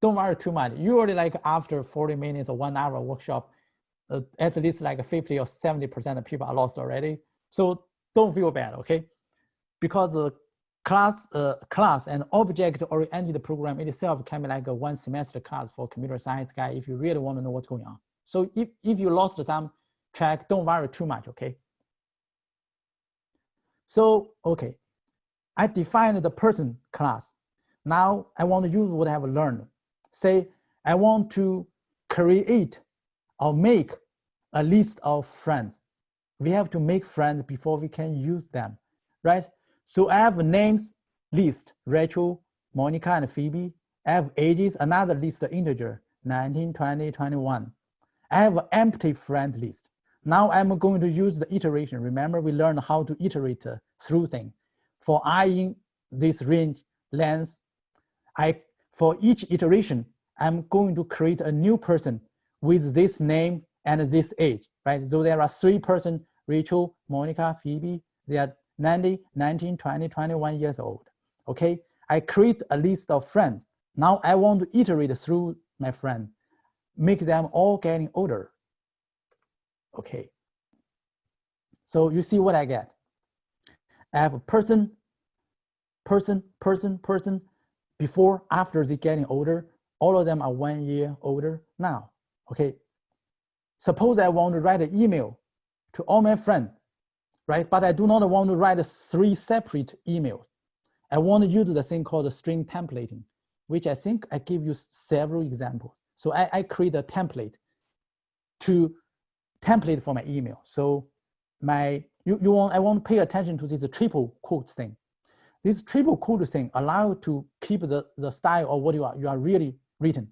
don't worry too much. Usually like after 40 minutes or 1 hour workshop, at least like 50 or 70% of people are lost already. So don't feel bad, okay? Because the class and object-oriented program itself can be like a 1 semester class for computer science guy if you really want to know what's going on. So if you lost some track, don't worry too much, okay? So, okay, I defined the person class. Now I want to use what I have learned. Say I want to create or make a list of friends. We have to make friends before we can use them, right? So I have a names list, Rachel, Monica, and Phoebe. I have ages, another list, integer, 19, 20, 21. I have an empty friend list. Now I'm going to use the iteration. Remember, we learned how to iterate through things. For I in this range length, for each iteration, I'm going to create a new person with this name and this age, right? So there are 3 persons, Rachel, Monica, Phoebe. They are 90, 19, 20, 21 years old, okay? I create a list of friends. Now I want to iterate through my friends, make them all getting older, okay? So you see what I get. I have a person, before, after they getting older, all of them are 1 year older now, okay? Suppose I want to write an email to all my friends, right? But I do not want to write 3 separate emails. I want to use the thing called string templating, which I think I give you several examples. So I create a template for my email. So I want to pay attention to this triple quote thing. This triple quote thing allows you to keep the style of what you are really written.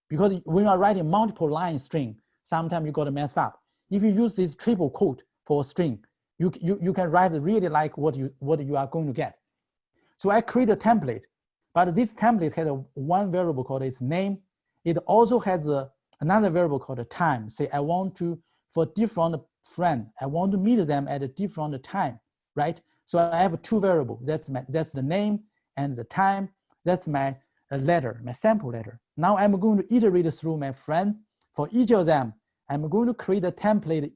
Because when you are writing multiple line string, sometimes you got to mess up. If you use this triple quote for a string, you can write really like what you are going to get. So I create a template, but this template has one variable called its name. It also has another variable called time. Say I want to, for different friend, I want to meet them at a different time, right? So I have 2 variables. That's the name and the time. That's my letter, my sample letter. Now I'm going to iterate through my friend. For each of them, I'm going to create a template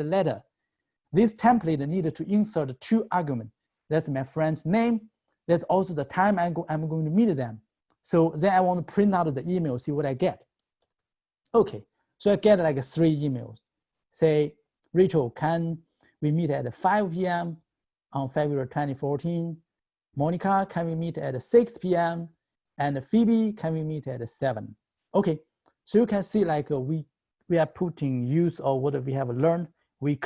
letter. This template needed to insert 2 arguments. That's my friend's name. That's also the time I'm going to meet them. So then I want to print out the email, see what I get. Okay, so I get like 3 emails. Say, Rachel, can we meet at 5 p.m. on February 2014? Monica, can we meet at 6 p.m.? And Phoebe, can we meet at 7? Okay, so you can see like we are putting use of what we have learned. We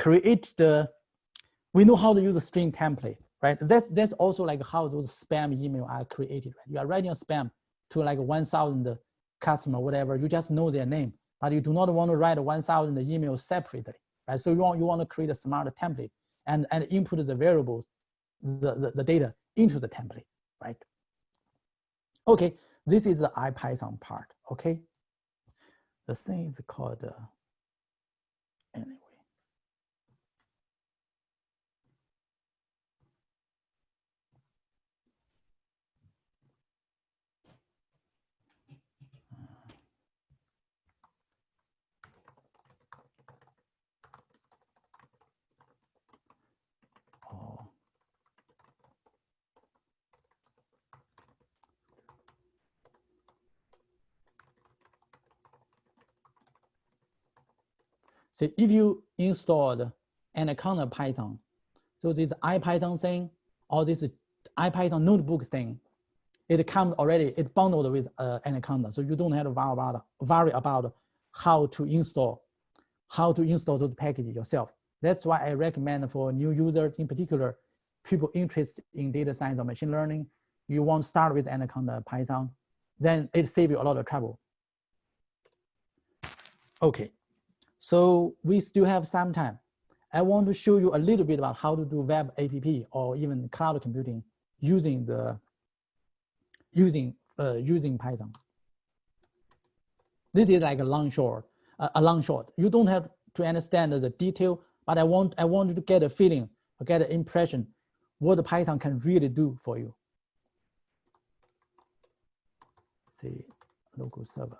know how to use a string template, right? That's also like how those spam email are created, right? You are writing a spam to like 1,000 customer, whatever, you just know their name, but you do not want to write 1,000 emails separately, right? So you want to create a smart template and input the variables, the data into the template, right? Okay, this is the IPython part, okay? The thing is called, anyway. Oh. So if you installed Anaconda Python, so this IPython thing, or this IPython notebook thing, it comes already, it's bundled with Anaconda. So you don't have to worry about how to install those packages yourself. That's why I recommend for new users, in particular, people interested in data science or machine learning, you want to start with Anaconda Python, then it saves you a lot of trouble. Okay, so we still have some time. I want to show you a little bit about how to do web app or even cloud computing using Python. This is like a long short. You don't have to understand the detail, but I want you to get a feeling, get an impression what the Python can really do for you. See, local server.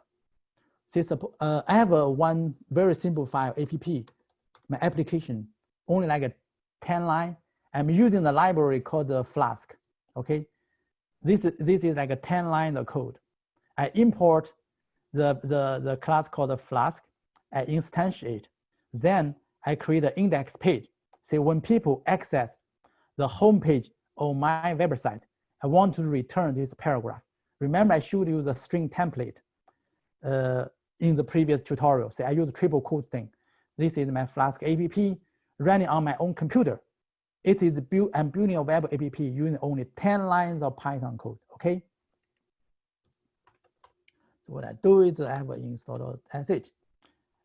Say, I have one very simple file, app, my application, only like a 10 line. I'm using the library called the Flask, okay? This is like a 10 line of code. I import the class called Flask, I instantiate. Then I create an index page. So when people access the home page on my website, I want to return this paragraph. Remember I showed you the string template in the previous tutorial. So I use triple quote thing. This is my Flask app running on my own computer. It is I'm building a web app using only 10 lines of Python code, okay? So what I do is I have an install.sh.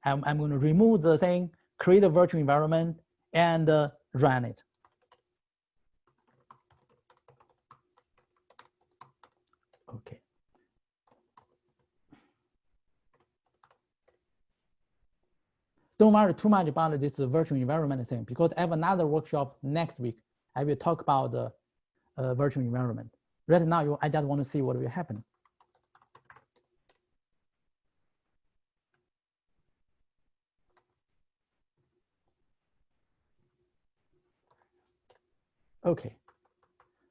I'm going to remove the thing, create a virtual environment, and run it. Okay. Don't worry too much about this virtual environment thing, because I have another workshop next week. I will talk about the virtual environment. Right now, I just want to see what will happen. Okay,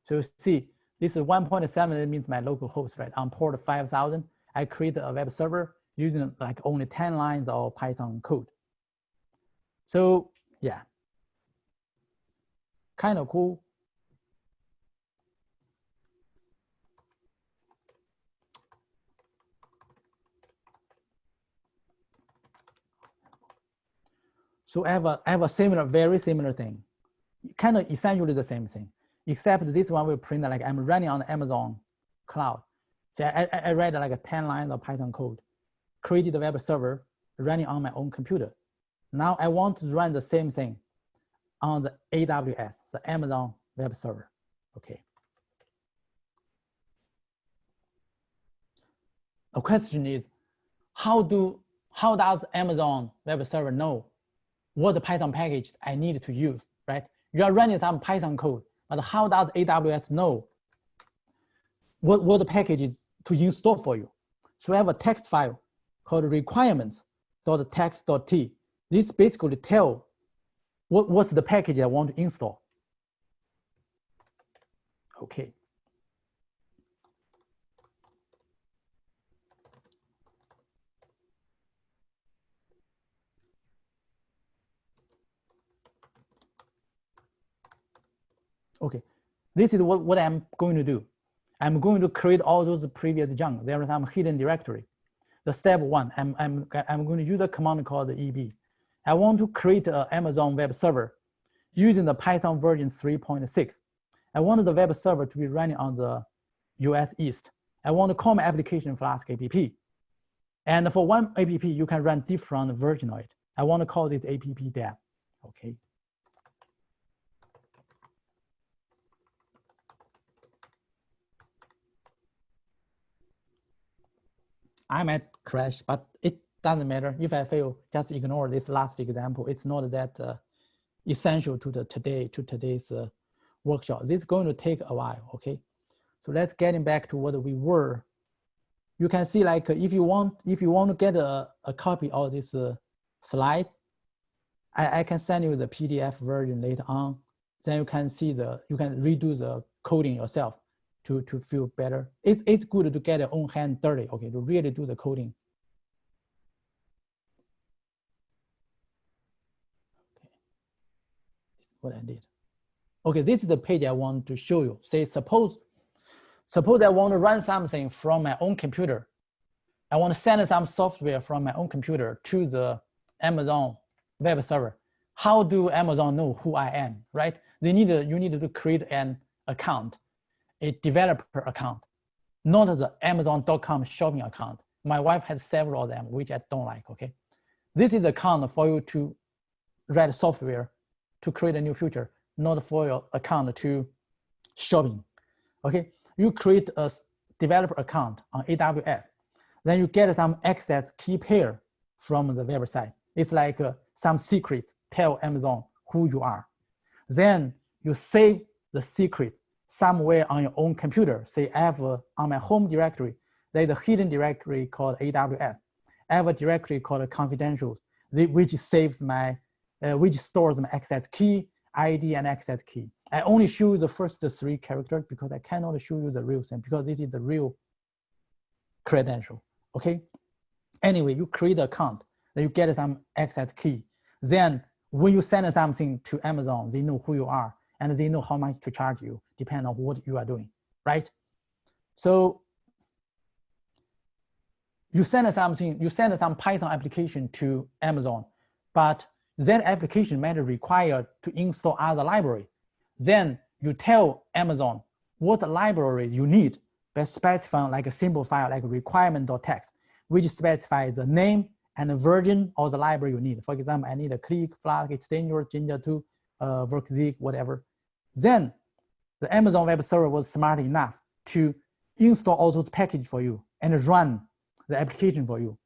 so see, this is 1.7, it means my local host, right? On port 5000, I create a web server using like only 10 lines of Python code. So yeah, kind of cool. So I have a similar, very similar thing, kind of essentially the same thing, except this one will print like I'm running on the Amazon cloud. So I read like a 10 lines of Python code, created a web server running on my own computer. Now I want to run the same thing on the AWS, the Amazon web server, okay. The question is, how does Amazon web server know what the Python package I need to use, right? You are running some Python code, but how does AWS know what the package is to install for you? So I have a text file called requirements.txt.t. This basically tells what's the package I want to install. Okay. Okay, this is what I'm going to do. I'm going to create all those previous junk. There is some hidden directory. The step one, I'm going to use a command called eb. I want to create an Amazon web server using the Python version 3.6. I want the web server to be running on the US East. I want to call my application Flask app. And for one app, you can run different version of it. I want to call this app dev, okay? I might crash, but it doesn't matter. If I fail, just ignore this last example. It's not that essential to today's workshop. This is going to take a while, okay? So let's get back to what we were. You can see, like, if you want to get a copy of this slide, I can send you the PDF version later on. Then you can see you can redo the coding yourself to feel better. It's good to get your own hand dirty, okay, to really do the coding. Okay, this is what I did. Okay, this is the page I want to show you. Say, suppose I want to run something from my own computer. I want to send some software from my own computer to the Amazon web server. How do Amazon know who I am, right? You need to create an account, a developer account, not the Amazon.com shopping account. My wife has several of them, which I don't like, okay? This is the account for you to write software to create a new feature, not for your account to shopping, okay? You create a developer account on AWS, then you get some access key pair from the website. It's like some secrets tell Amazon who you are. Then you save the secret somewhere on your own computer. Say I have on my home directory, there's a hidden directory called AWS. I have a directory called confidential, which saves my, which stores my access key, ID, and access key. I only show you the first 3 characters because I cannot show you the real thing because this is the real credential, okay? Anyway, you create an account, then you get some access key. Then when you send something to Amazon, they know who you are and they know how much to charge you, depending on what you are doing, right? So you send something, you send some Python application to Amazon, but that application might require to install other library. Then you tell Amazon what libraries you need by specifying like a simple file like requirement.txt, which specifies the name and the version of the library you need. For example, I need a Click, Flask, Exchanger, Jinja2, Workzig, whatever. Then the Amazon web server was smart enough to install all those packages for you and run the application for you.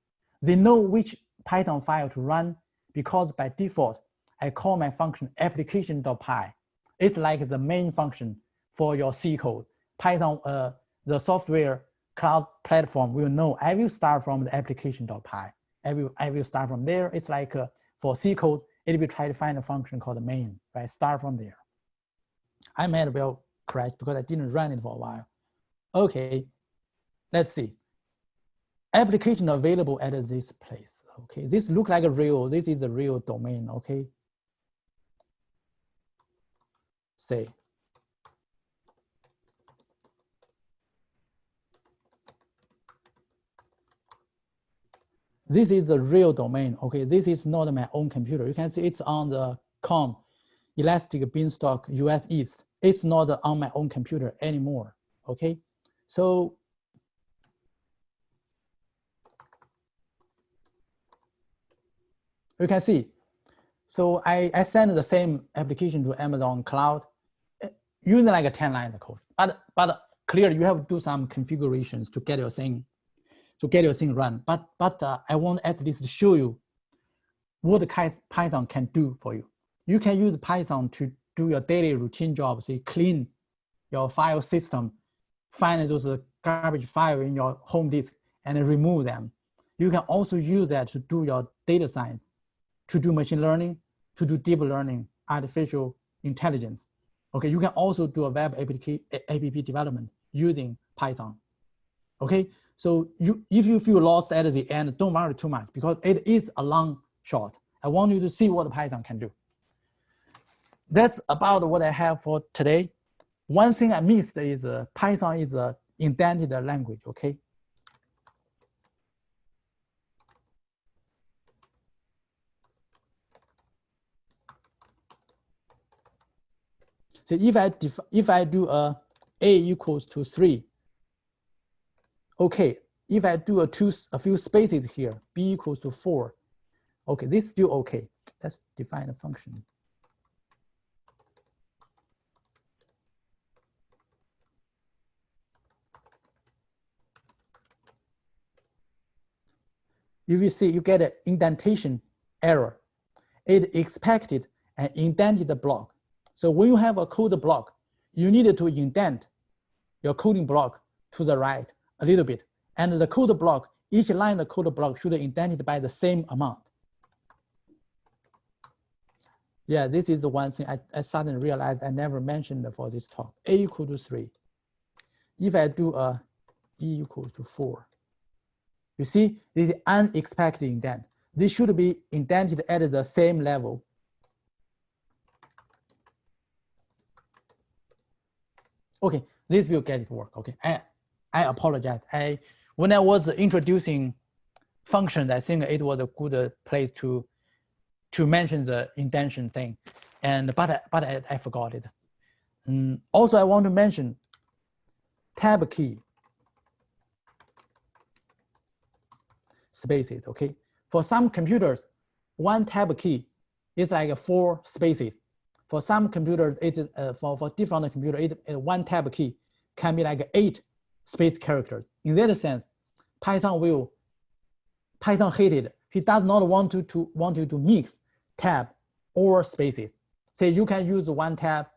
They know which Python file to run because by default, I call my function application.py. It's like the main function for your C code. Python, the software cloud platform will know I will start from the application.py. I will start from there. It's like for C code, it will try to find a function called main, right? Start from there. I might well crash because I didn't run it for a while. Okay, let's see. Application available at this place. Okay, this looks like a real, this is a real domain, okay? Say. This is a real domain, okay? This is not my own computer. You can see it's on the com, Elastic Beanstalk US East. It's not on my own computer anymore, okay? So you can see, so I send the same application to Amazon Cloud using like a 10 lines of code. But clearly you have to do some configurations to get your thing run. But I want at least to show you what Python can do for you. You can use Python to do your daily routine job, say clean your file system, find those garbage files in your home disk and remove them. You can also use that to do your data science, to do machine learning, to do deep learning, artificial intelligence. Okay, you can also do a web app development using Python. Okay, so if you feel lost at the end, don't worry too much because it is a long shot. I want you to see what Python can do. That's about what I have for today. One thing I missed is Python is an indented language, okay? So if I do a equals to 3, okay. If I do a few spaces here, b equals to 4, okay, this is still okay. Let's define a function. You will see you get an indentation error. It expected an indented block. So when you have a code block, you need to indent your coding block to the right a little bit. And the code block, each line of the code block should be indented by the same amount. Yeah, this is the one thing I suddenly realized I never mentioned for this talk. A equal to 3. If I do a b equals to 4, you see this is unexpected indent. This should be indented at the same level. Okay, this will get it to work. Okay, I apologize. When I was introducing functions, I think it was a good place to mention the indentation thing, but I forgot it. Also, I want to mention tab key spaces. Okay, for some computers, one tab key is like 4 spaces. For some computers, for different computers, one tab key can be like 8 space characters. In that sense, Python hate it. He does not want you to mix tab or spaces. Say you can use one tab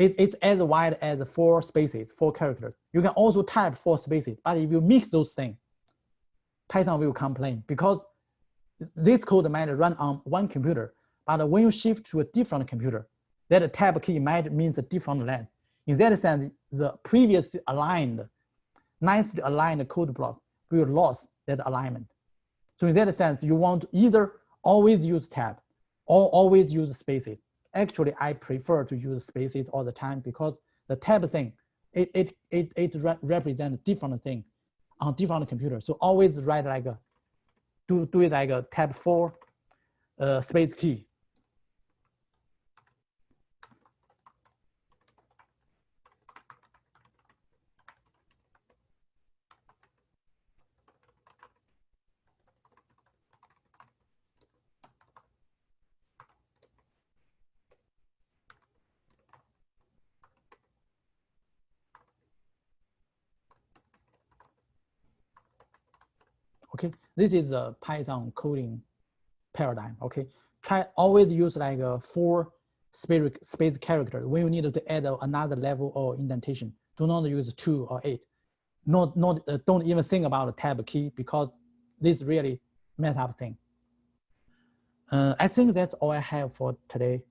it's as wide as 4 spaces, 4 characters. You can also type 4 spaces, but if you mix those things, Python will complain because this code might run on one computer, but when you shift to a different computer, that tab key might mean a different length. In that sense, the previously aligned, nicely aligned code block will lose that alignment. So in that sense, you want to either always use tab or always use spaces. Actually, I prefer to use spaces all the time because the tab thing, it represents different thing on different computers. So always write like a, do it like a tab 4 space key. Okay, this is a Python coding paradigm. Okay, try always use like a 4 space character when you need to add another level or indentation. Do not use 2 or 8. Don't even think about the tab key because this really mess up thing. I think that's all I have for today.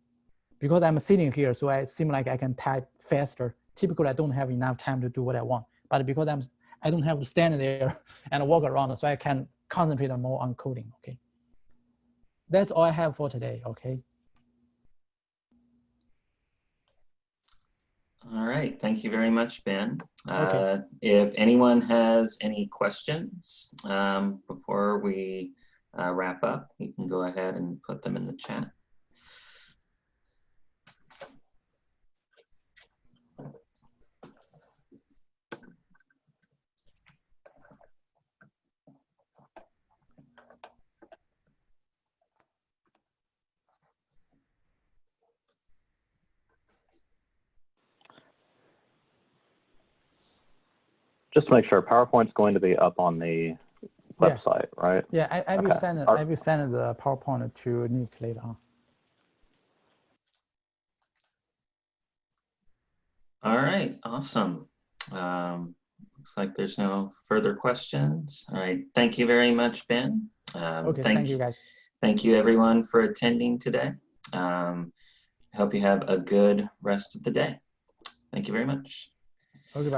Because I'm sitting here, so I seem like I can type faster. Typically, I don't have enough time to do what I want. But because I don't have to stand there and walk around, so I can concentrate more on coding. Okay. That's all I have for today. Okay. All right. Thank you very much, Ben. Okay. If anyone has any questions before we wrap up, you can go ahead and put them in the chat. Just to make sure, PowerPoint's going to be up on the website, right? Yeah, I will send the PowerPoint to Nick later on. All right, awesome. Looks like there's no further questions. All right, thank you very much, Ben. Okay, thank you guys. Thank you everyone for attending today. I hope you have a good rest of the day. Thank you very much. Okay, bye.